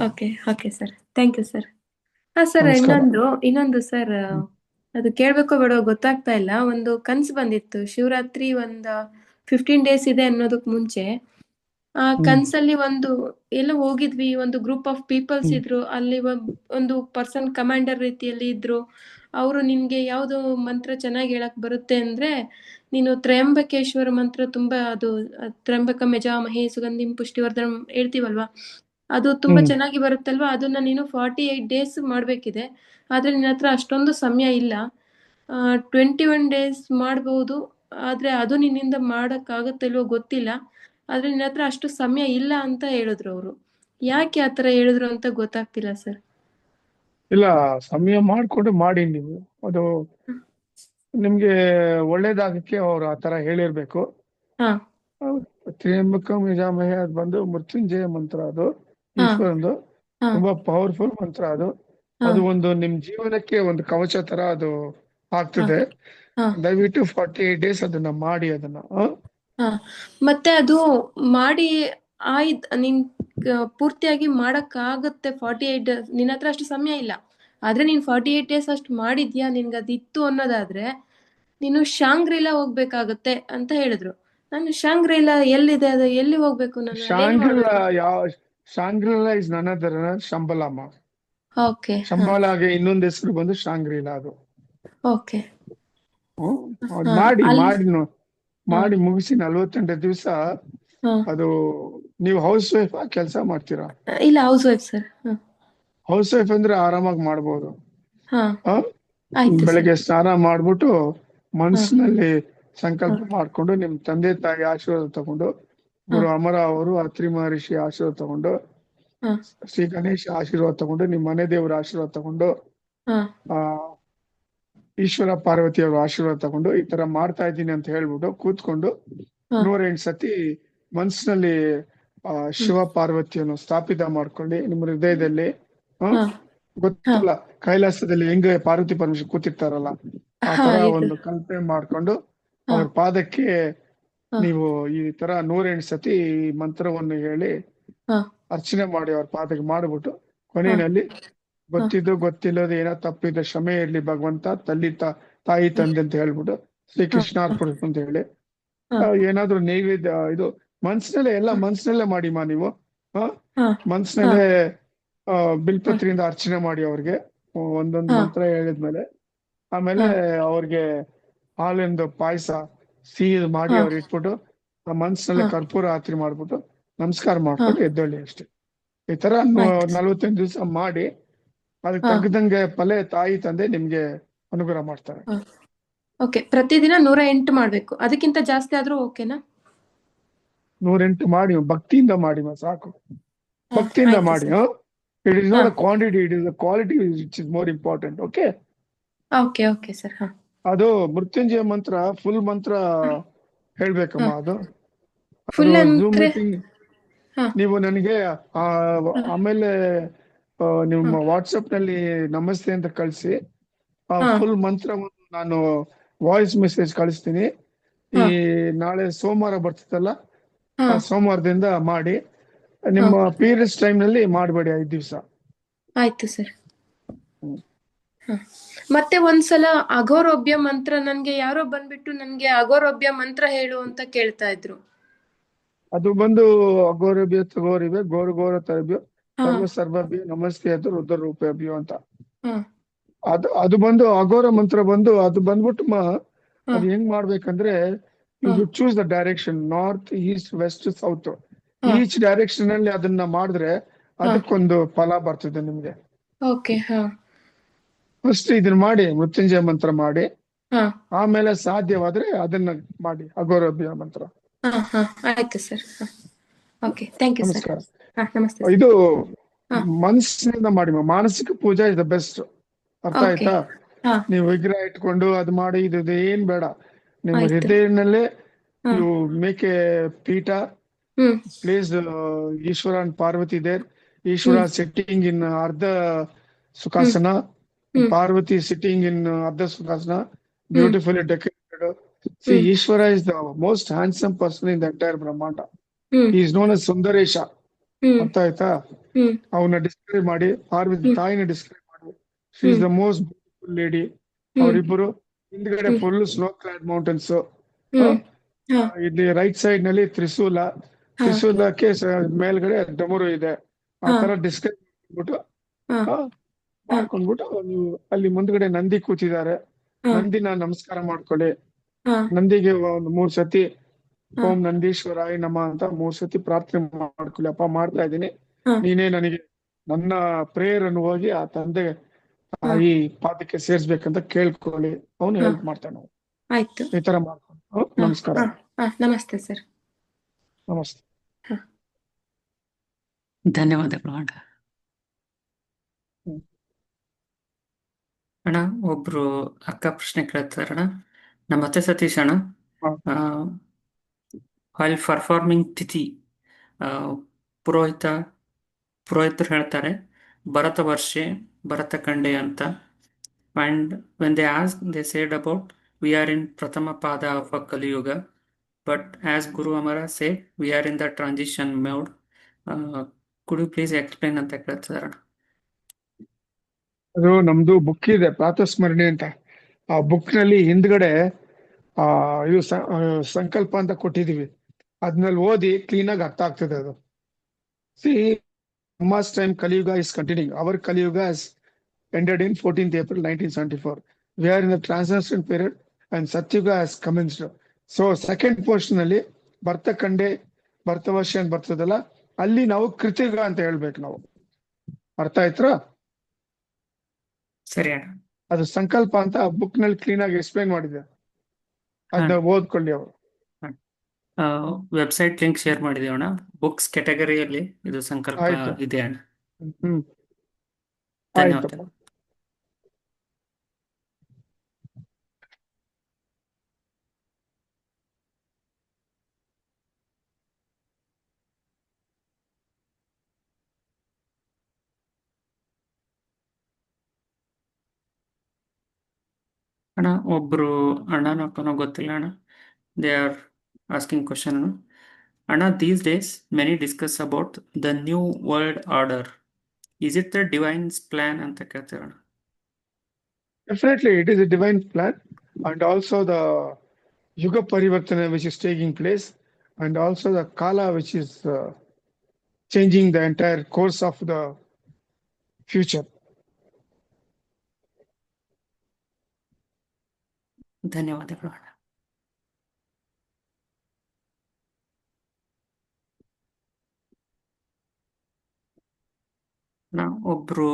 Okay sir, thank you sir. Sir, ಇನ್ನೊಂದು ಸರ್, ಅದು ಕೇಳ್ಬೇಕೋ ಬೇಡೋ ಗೊತ್ತಾಗ್ತಾ ಇಲ್ಲ. ಒಂದು ಕನ್ಸು ಬಂದಿತ್ತು. ಶಿವರಾತ್ರಿ 15 ಡೇಸ್ ಇದೆ ಅನ್ನೋದಕ್ ಮುಂಚೆ ಆ ಕನ್ಸಲ್ಲಿ ಎಲ್ಲ ಹೋಗಿದ್ವಿ. ಒಂದು ಗ್ರೂಪ್ ಆಫ್ ಪೀಪಲ್ಸ್ ಇದ್ರು ಅಲ್ಲಿ. ಒಂದು ಪರ್ಸನ್ ಕಮಾಂಡರ್ ರೀತಿಯಲ್ಲಿ ಇದ್ರು. ಅವರು ನಿನ್ಗೆ ಯಾವ್ದೋ ಮಂತ್ರ ಚೆನ್ನಾಗಿ ಹೇಳಕ್ ಬರುತ್ತೆ ಅಂದ್ರೆ ನೀನು ತ್ರಯಂಬಕೇಶ್ವರ ಮಂತ್ರ ತುಂಬಾ, ಅದು ತ್ರ್ಯಂಬಕ ಮೆಜಾಮಹೇ ಸುಗಂಧಿಂ ಪುಷ್ಟಿವರ್ಧನಂ ಹೇಳ್ತೀವಲ್ವಾ, ಅದು ತುಂಬಾ ಚೆನ್ನಾಗಿ ಬರುತ್ತಲ್ವಾ. ಅದನ್ನ ನೀನು 48 ಡೇಸ್ ಮಾಡ್ಬೇಕಿದೆ. ಆದ್ರೆ ನಿನ್ನ ಹತ್ರ ಅಷ್ಟೊಂದು ಸಮಯ ಇಲ್ಲ. 21 ಡೇಸ್ ಮಾಡ್ಬೋದು, ಆದ್ರೆ ಅದು ನಿನ್ನಿಂದ ಮಾಡಕ್ ಆಗುತ್ತಿಲ್ವೋ ಗೊತ್ತಿಲ್ಲ. ಆದ್ರೆ ನಿನ್ನ ಹತ್ರ ಅಷ್ಟು ಸಮಯ ಇಲ್ಲ ಅಂತ ಹೇಳಿದ್ರು ಅವರು. ಯಾಕೆ ಆತರ ಹೇಳಿದ್ರು ಅಂತ ಗೊತ್ತಾಗ್ತಿಲ್ಲ ಸರ್. ಇಲ್ಲ, ಸಮಯ ಮಾಡ್ಕೊಂಡು ಮಾಡಿ ನೀವು. ಅದು ನಿಮ್ಗೆ ಒಳ್ಳೇದಾಗಕ್ಕೆ ಅವ್ರು ಆತರ ಹೇಳಿರ್ಬೇಕು. ತ್ರ್ಯಂಬಕ ಯಜಾಮಹೇ ಅದು ಬಂದು ಮೃತ್ಯುಂಜಯ ಮಂತ್ರ. ಅದು ಈಶ್ವರಂದು ತುಂಬಾ ಪವರ್ಫುಲ್ ಮಂತ್ರ. ಅದು ಒಂದು ನಿಮ್ ಜೀವನಕ್ಕೆ ಒಂದು ಕವಚ ತರ ಅದು ಆಗ್ತದೆ. ದಯವಿಟ್ಟು 48 ಡೇಸ್ ಅದನ್ನ ಮಾಡಿ. ಅದನ್ನ ಮತ್ತೆ ಅದು ಮಾಡಿ ನೀನ್ ಪೂರ್ತಿಯಾಗಿ ಮಾಡಕ್ ಆಗುತ್ತೆ 48 ಡೇಸ್. ನಿನ್ನ ಹತ್ರ ಅಷ್ಟು ಸಮಯ ಇಲ್ಲ, ಆದ್ರೆ ನೀನ್ 48 ಡೇಸ್ ಅಷ್ಟು ಮಾಡಿದ್ಯಾ, ನಿನ್ಗೆ ಅದಿತ್ತು ಅನ್ನೋದಾದ್ರೆ ನೀನು ಶಾಂಗ್ರಿಲಾ ಹೋಗ್ಬೇಕಾಗತ್ತೆ ಅಂತ ಹೇಳಿದ್ರು. ನಾನು ಶಾಂಗ್ರಿಲಾ ಎಲ್ಲಿದೆ, ಅದು ಎಲ್ಲಿ ಹೋಗ್ಬೇಕು ನಾನು? ಶಾಂಗ್ರಿಲಾ ಇಸ್ ನನ್ ಅದರ್ ಶಂಬಲಮ್ಮ. ಶಂಬಲಾಗೆ ಇನ್ನೊಂದು ಹೆಸರು ಬಂದು ಶಾಂಗ್ರಿಲಾ. ಅದು ಮಾಡಿ ಮುಗಿಸಿ 48 ದಿವಸ. ಅದು ನೀವು ಹೌಸ್ ವೈಫ್ ಕೆಲಸ ಮಾಡ್ತೀರಾ? ಇಲ್ಲ, house wife sir. House wife ಅಂದ್ರೆ ಆರಾಮಾಗಿ ಮಾಡ್ಬೋದು. ಬೆಳಗ್ಗೆ ಸ್ನಾನ ಮಾಡ್ಬಿಟ್ಟು ಮನಸ್ಸಿನಲ್ಲಿ ಸಂಕಲ್ಪ ಮಾಡ್ಕೊಂಡು ನಿಮ್ ತಂದೆ ತಾಯಿ ಆಶೀರ್ವಾದ ತಗೊಂಡು, ಗುರು ಅಮರ ಅವರು ಅತ್ರಿ ಮಹರ್ಷಿ ಆಶೀರ್ವಾದ ತಗೊಂಡು, ಶ್ರೀ ಗಣೇಶ ಆಶೀರ್ವಾದ ತಗೊಂಡು, ನಿಮ್ ಮನೆ ದೇವರ ಆಶೀರ್ವಾದ ತಗೊಂಡು, ಈಶ್ವರ ಪಾರ್ವತಿ ಅವರ ಆಶೀರ್ವಾದ ತಗೊಂಡು ಈ ತರ ಮಾಡ್ತಾ ಇದ್ದೀನಿ ಅಂತ ಹೇಳ್ಬಿಟ್ಟು ಕೂತ್ಕೊಂಡು 108 ಸತಿ ಮನಸ್ಸಿನಲ್ಲಿ ಶಿವ ಪಾರ್ವತಿಯನ್ನು ಸ್ಥಾಪಿತ ಮಾಡ್ಕೊಂಡು ನಿಮ್ಮ ಹೃದಯದಲ್ಲಿ, ಗೊತ್ತಲ್ಲ ಕೈಲಾಸದಲ್ಲಿ ಹೆಂಗ ಪಾರ್ವತಿ ಪರಮೇಶ್ವರ ಕೂತಿರ್ತಾರಲ್ಲ ಆ ತರ ಒಂದು ಕಲ್ಪನೆ ಮಾಡ್ಕೊಂಡು ಅವ್ರ ಪಾದಕ್ಕೆ ನೀವು ಈ ತರ 108 ಸತಿ ಮಂತ್ರವನ್ನು ಹೇಳಿ ಅರ್ಚನೆ ಮಾಡಿ ಅವ್ರ ಪಾದಕ್ಕೆ ಮಾಡ್ಬಿಟ್ಟು ಕೊನೆಯಲ್ಲಿ ಗೊತ್ತಿದ್ದು ಗೊತ್ತಿಲ್ಲದ ಏನೋ ತಪ್ಪಿದ ಕ್ಷಮೆ ಇರ್ಲಿ ಭಗವಂತ, ತಾಯಿ ತಂದೆ ಅಂತ ಹೇಳ್ಬಿಟ್ಟು ಶ್ರೀ ಕೃಷ್ಣಾರ್ಪಣ ಅಂತ ಹೇಳಿ ಏನಾದ್ರು ನೈವೇದ್ಯ ಇದು ಮನ್ಸಿನಲ್ಲೇ ಎಲ್ಲ ಮನ್ಸಿನಲ್ಲೇ ಮಾಡಿ ನೀವು ಮನ್ಸಿನಲ್ಲೇ ಬಿಲ್ಪತ್ರಿಯಿಂದ ಅರ್ಚನೆ ಮಾಡಿ ಅವ್ರಿಗೆ ಒಂದೊಂದು ಮಂತ್ರ ಹೇಳಿದ್ಮೇಲೆ, ಆಮೇಲೆ ಅವ್ರಿಗೆ ಹಾಲಿಂದು ಪಾಯಸ ಸಿಹಿ ಮಾಡಿ ಅವ್ರಿಗೆ ಇಟ್ಬಿಟ್ಟು ಆ ಮನ್ಸಿನಲ್ಲೇ ಕರ್ಪೂರ ಆರತಿ ಮಾಡ್ಬಿಟ್ಟು ನಮಸ್ಕಾರ ಮಾಡ್ಕೊಂಡು ಎದ್ದೊಳ್ಳಿ ಅಷ್ಟೇ. ಈ ತರ 45 ದಿವಸ ಮಾಡಿ ಅದಕ್ಕೆ ತಗ್ದಂಗೆ ಫಲ ತಾಯಿ ತಂದೆ ನಿಮ್ಗೆ ಅನುಗ್ರಹ ಮಾಡ್ತಾರೆ. ಪ್ರತಿದಿನ 108 ಮಾಡ್ಬೇಕು. ಅದಕ್ಕಿಂತ ಜಾಸ್ತಿ ಆದ್ರೂ ಓಕೆನಾ? 108 ಮಾಡಿ ಭಕ್ತಿಯಿಂದ ಮಾಡಿ ಸಾಕು. ಭಕ್ತಿಯಿಂದ ಆಯ್ತು ಮಾಡಿ. ಸರ್. ಇಟ್ ಇಸ್ ನಾಟ್ ಹಾ. A quantity, it is a quality which is more important. Okay, okay okay sir. ಹಾ. ಅದು ಮೃತ್ಯುಂಜಯ ಮಂತ್ರ ಫುಲ್ ಮಂತ್ರ ಹೇಳ್ಬೇಕಮ್ಮ. ಹಾ. ಅದು ಫುಲ್ ಝೂಮ್ ಅಂದ್ರೆ ಮೀಟಿಂಗ್ ಹಾ. ನೀವು ನನಗೆ ಆಮೇಲೆ ನಿಮ್ಮ ಹಾ. ವಾಟ್ಸಪ್ ನಲ್ಲಿ ನಮಸ್ತೆ ಅಂತ ಕಳಿಸಿ, ಆ ಹಾ. ಫುಲ್ ಮಂತ್ರವನ್ನು ನಾನು ವಾಯ್ಸ್ ಮೆಸೇಜ್ ಕಳಿಸ್ತೀನಿ. ಈ ಹಾ. ನಾಳೆ ಸೋಮವಾರ ಬರ್ತದಲ್ಲ, ಹಾ. ಆ ಸೋಮವಾರದಿಂದ ಮಾಡಿ. ಹಾ. ನಿಮ್ಮ ಪೀರಿಯಡ್ಸ್ ಟೈಮ್ ನಲ್ಲಿ ಮಾಡಬೇಡಿ 5 ದಿವಸ. ಆಯ್ತು ಸರ್. ಹ. ಮತ್ತೆ ಒಂದ್ಸಲ ಅಘೋರೋಭ್ಯ ಮಂತ್ರ ನನ್ಗೆ ಯಾರೋ ಬಂದ್ಬಿಟ್ಟು ನನ್ಗೆ ಅಘೋರೋಭ್ಯ ಮಂತ್ರ ಹೇಳು ಅಂತ ಕೇಳ್ತಾ ಇದ್ರು. ಅದು ಬಂದು ಅಘೋರಭ್ಯ ತಗೋರಿವೆ ಗೋರು ಗೋರ ತರಭ್ಯ ಹಾ. ಸರ್ವ ಸರ್ವಭ್ಯ ನಮಸ್ತೆ ಅದು ರುದ್ರ ರೂಪಭ್ಯ ಅಂತ. ಹಾ. ಅದು ಬಂದು ಅಘೋರ ಮಂತ್ರ ಬಂದು ಅದು ಬಂದ್ಬಿಟ್ಟು ಹಾ. ಅದು ಹೆಂಗ್ ಮಾಡ್ಬೇಕಂದ್ರೆ, ಹಾ. You choose the direction north east west south. ಹಾ. ಈಚ್ ಡೈರೆಕ್ಷನ್ ಅಲ್ಲಿ ಅದನ್ನ ಮಾಡಿದ್ರೆ ಅದಕ್ಕೊಂದು ಫಲ ಬರ್ತದೆ ನಿಮ್ಗೆ. ಓಕೆ. ಹಾ. ಫಸ್ಟ್ ಇದನ್ನ ಮಾಡಿ, ಮೃತ್ಯುಂಜಯ ಮಂತ್ರ ಮಾಡಿ, ಹಾ. ಆಮೇಲೆ ಸಾಧ್ಯವಾದ್ರೆ ಅದನ್ನ ಮಾಡಿ ಅಘೋರಭ್ಯ ಮಂತ್ರ. ಹಾ. ಹಾ. ಆಯ್ತು sir. Okay, thank you sir. ನಮಸ್ಕಾರ. ಹಾ, ನಮಸ್ತೆ ಸರ್. ಇದು ಹಾ. ಮನಸ್ಸಿನಿಂದ ಮಾಡಿ, ಮಾನಸಿಕ ಪೂಜಾ ಇಸ್ ದ ಬೆಸ್ಟ್. ಅರ್ಥ ಓಕೆ. ಆಯ್ತಾ? ಹಾ. ನೀವು ವಿಗ್ರಹ ಇಟ್ಕೊಂಡು ಅದು ಮಾಡಿ ಇದು ಏನ್ ಬೇಡ. ನಿಮ್ಮ ಆಯ್ತು. ಹೃದಯನಲ್ಲೇ ಹಾ. You make a peetha, hmm. Place Ishwara and Parvati there. Ishwara sitting in ardha sukhasana, Parvati sitting in ardha sukhasana, beautifully decorated. See, Ishwara is the most handsome person in the entire brahmanda. Hmm. Is known as Sundaresha. Hmm. ಅರ್ಥ ಆಯ್ತಾ? ಹ್ಮ್. ಅವನ್ನ ಡಿಸ್ಕ್ರೈಬ್ ಮಾಡಿ, ಪಾರ್ವತಿ ತಾಯಿನ ಡಿಸ್ಕ್ರೈಬ್ ಮಾಡಿ. She is the most beautiful lady. ಅವರಿಬ್ಬರು ಹಿಂದ್ಗಡೆ full snow Cloud mountains. ಹ್ಮ್. ಹಾ. ಇಲ್ಲಿ ರೈಟ್ ಸೈಡ್ ನಲ್ಲಿ ತ್ರಿಶೂಲಕ್ಕೆ ಮೇಲ್ಗಡೆ ಡಮರು ಇದೆ. ಆ ತರ ಡಿಸ್ಕ್ರೈಬ್ ಮಾಡ್ಬಿಟ್ಟು ಹಾ. ಮಾಡ್ಕೊಂಡ್ಬಿಟ್ಟು ನೀವು ಅಲ್ಲಿ ಮುಂದ್ಗಡೆ ನಂದಿ ಕೂತಿದ್ದಾರೆ. ಹಾ. ನಂದಿನ ನಮಸ್ಕಾರ ಮಾಡ್ಕೊಳ್ಳಿ. ಹಾ. ನಂದಿಗೆ ಒಂದು 3 ಸತಿ ಹಾ. ಓಂ ನಂದೀಶ್ವರಾಯ ನಮ ಅಂತ 3 ಸತಿ ಪ್ರಾರ್ಥನೆ ಮಾಡ್ಕೊಳ್ಳಿ. ಅಪ್ಪ ಮಾಡ್ತಾ ಇದ್ದೀನಿ, ಹಾ. ನೀನೇ ನನಗೆ ನನ್ನ ಪ್ರೇಯರ್ ಅನ್ನು ಹೋಗಿ ಆ ತಂದೆ ತಾಯಿ ಪಾದಕ್ಕೆ ಸೇರ್ಸ್ಬೇಕಂತ ಕೇಳ್ಕೊಳ್ಳಿ. ಅವನು ಹೆಲ್ಪ್ ಮಾಡ್ತಾನೆ. ಆಯ್ತು. ಈ ತರ ಮಾಡ್ಕೊಂಡು ನಮಸ್ಕಾರ. ನಮಸ್ತೆ ಸರ್. ನಮಸ್ತೆ. ಧನ್ಯವಾದಗಳು ಅಣ್ಣ. ಅಣ್ಣ, ಒಬ್ರು ಅಕ್ಕ ಪ್ರಶ್ನೆ ಕೇಳ್ತಾರಣ್ಣ. ನಮಸ್ತೆ ಸತೀಶ್ ಅಣ್ಣ. ಹಾ. while performing ತಿಥಿ, ಪುರೋಹಿತರು ಹೇಳ್ತಾರೆ ಭರತ ವರ್ಷೆ ಭರತ ಖಂಡೆ ಅಂತ. and when they asked, they said about we are in pratama pada of a Kali Yuga, but as Guru Amara said, we are in the transition mode. Could you please explain ಅಂತ ಕೇಳ್ತಿದಾರಣ್ಣ. ಅದು ನಮ್ದು book ಇದೆ, ಪ್ರಾತಸ್ಮರಣೆ ಅಂತ. ಆ book ನಲ್ಲಿ ಹಿಂದ್ಗಡೆ ಇದು ಸಂಕಲ್ಪ ಅಂತ ಕೊಟ್ಟಿದೀವಿ. ಅದ್ನಲ್ಲಿ ಓದಿ ಕ್ಲೀನ್ ಆಗಿ ಅರ್ಥ ಆಗ್ತದೆ ಅದು. C, Brahma's time Kali-yuga is continuing. Our Kali-yuga has ended in 14th April 1974. We are in the transition period and Satyuga has commenced. So second portion ಅಲ್ಲಿ ಭರತ ಖಂಡೆ ಭರತ ವರ್ಷ ಅಂತ ಬರ್ತದಲ್ಲ, ಅಲ್ಲಿ ನಾವು ಕೃತಿಯುಗ ಅಂತ ಹೇಳ್ಬೇಕು ನಾವು. ಅರ್ಥ ಆಯ್ತಾ? ಸರಿ ಅಣ್ಣ. ಅದು ಸಂಕಲ್ಪ ಅಂತ ಬುಕ್ ನಲ್ಲಿ ಕ್ಲೀನ್ ಆಗಿ ಎಕ್ಸ್ಪ್ಲೈನ್ ಮಾಡಿದೆ. ಅದನ್ನ ಓದ್ಕೊಳ್ಳಿ ಅವರು. ವೆಬ್ಸೈಟ್ ಲಿಂಕ್ ಶೇರ್ ಮಾಡಿದೀವಿ ಅಣ್ಣ. ಬುಕ್ಸ್ ಕ್ಯಾಟಗರಿಯಲ್ಲಿ ಇದು ಸಂಕಲ್ಪ ಆಯ್ತು. ಇದೆ ಅಣ್ಣ. ಆಯ್ತು. ಧನ್ಯವಾದ. ಅಣ್ಣ, ಒಬ್ರು ಅಣ್ಣನ ಅಕ್ಕನೋ ಗೊತ್ತಿಲ್ಲ ಅಣ್ಣ, ದೇ ಆರ್ ಆಸ್ಕಿಂಗ್ ಕ್ವಶನ್. ಅಣ್ಣ, these days many discuss about the new world order. Is it the divine's plan ಅಂತ ಕೇಳ್ತಾರೆ ಅಣ್ಣ. Definitely, it is a divine plan, and also the Yuga Parivartana which is taking place, and also the Kala which is changing the entire course of the future. ಧನ್ಯವಾದಗಳು ಅಣ್ಣ. ಅಣ್ಣ, ಒಬ್ರು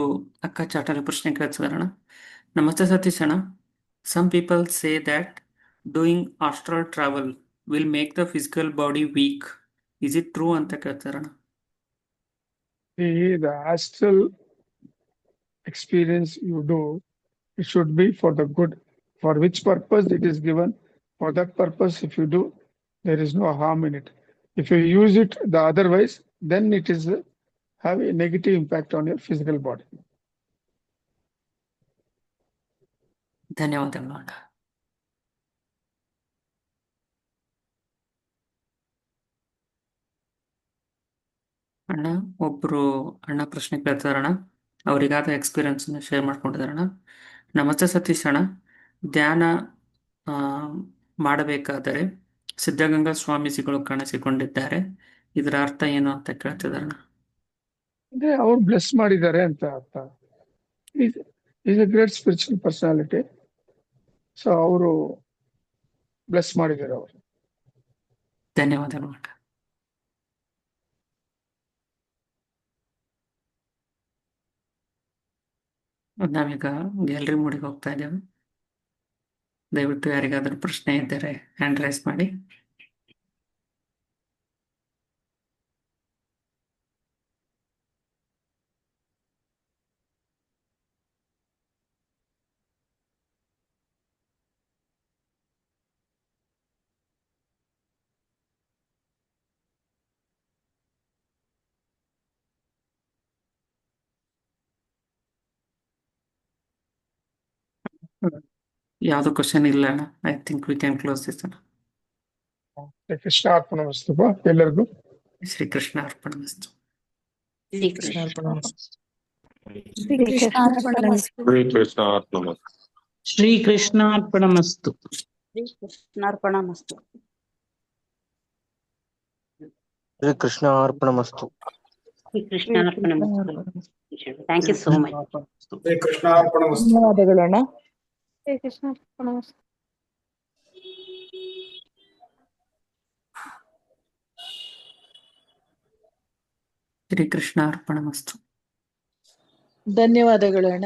ಅಕ್ಕ ಚಾಟಲ್ಲಿ ಪ್ರಶ್ನೆ ಕೇಳ್ತಿದಾರಣ್ಣ. ನಮಸ್ತೆ ಸತೀಶ್ ಅಣ್ಣ. Some people say that doing astral travel will make the physical body weak. Is it true ಅಂತ ಕೇಳ್ತಾರಣ್ಣ. The astral experience you do, it should be for the good. For which purpose it is given, for that purpose, if you do, there is no harm in it. If you use it the otherwise, then it is have a negative impact on your physical body. ಧನ್ಯವಾದಗಳು ಅಣ್ಣ. ಅಣ್ಣ ಒಬ್ರು ಅಣ್ಣ ಪ್ರಶ್ನೆ ಕೇಳ್ತಾರಣ್ಣ, ಅವರಿಗಾದ experience share ಮಾಡ್ಕೊಂಡಿದಾರಣ್ಣ. ನಮಸ್ತೆ ಸತೀಶ್ ಅಣ್ಣ, ಧ್ಯಾನ ಮಾಡಬೇಕಾದರೆ ಸಿದ್ಧಗಂಗಾ ಸ್ವಾಮೀಜಿಗಳು ಕಾಣಿಸಿಕೊಂಡಿದ್ದಾರೆ, ಇದರ ಅರ್ಥ ಏನು ಅಂತ ಕೇಳ್ತಿದಾರಣ್ಣ. ಅಂದ್ರೆ ಅವ್ರು ಬ್ಲೆಸ್ ಮಾಡಿದ್ದಾರೆ ಅಂತ ಅರ್ಥ. Is A great spiritual personality. So ಅವರು ಬ್ಲೆಸ್ ಮಾಡಿದ್ದಾರೆ ಅವರು. ಧನ್ಯವಾದಗಳು ಅಣ್ಣ. ನಾವೀಗ ಗ್ಯಾಲರಿ ಮೋಡಿಗೆ ಹೋಗ್ತಾ ಇದ್ದೇವೆ. ದಯವಿಟ್ಟು ಯಾರಿಗಾದ್ರೂ ಪ್ರಶ್ನೆ ಇದ್ದರೆ ಹ್ಯಾಂಡ್ ರೈಸ್ ಮಾಡಿ. ಯಾವ್ದು ಕ್ವಶನ್ ಇಲ್ಲ ಅಣ್ಣ. I think we can close this ಅಣ್ಣ. ಕೃಷ್ಣ ಅರ್ಪಣಮಸ್ತುಪ ಎಲ್ಲರಿಗೂ. Shrikrishna ಅರ್ಪಣಮಸ್ತು. ಶ್ರೀಕೃಷ್ಣಾರ್ಪಣಮಸ್ತು. ಶ್ರೀಕೃಷ್ಣಾರ್ಪಣಮಸ್ತು. ಕೃಷ್ಣಾರ್ಪಣಮಸ್ತು. ಶ್ರೀಕೃಷ್ಣಾರ್ಪಣಮಸ್ತು. Thank you so much. ಧನ್ಯವಾದಗಳಣ್ಣ. ಶ್ರೀಕೃಷ್ಣಾರ್ಪಣಮಸ್ತು. Shrikrishna ಅರ್ಪಣಮಸ್ತು. ಧನ್ಯವಾದಗಳಣ್ಣ.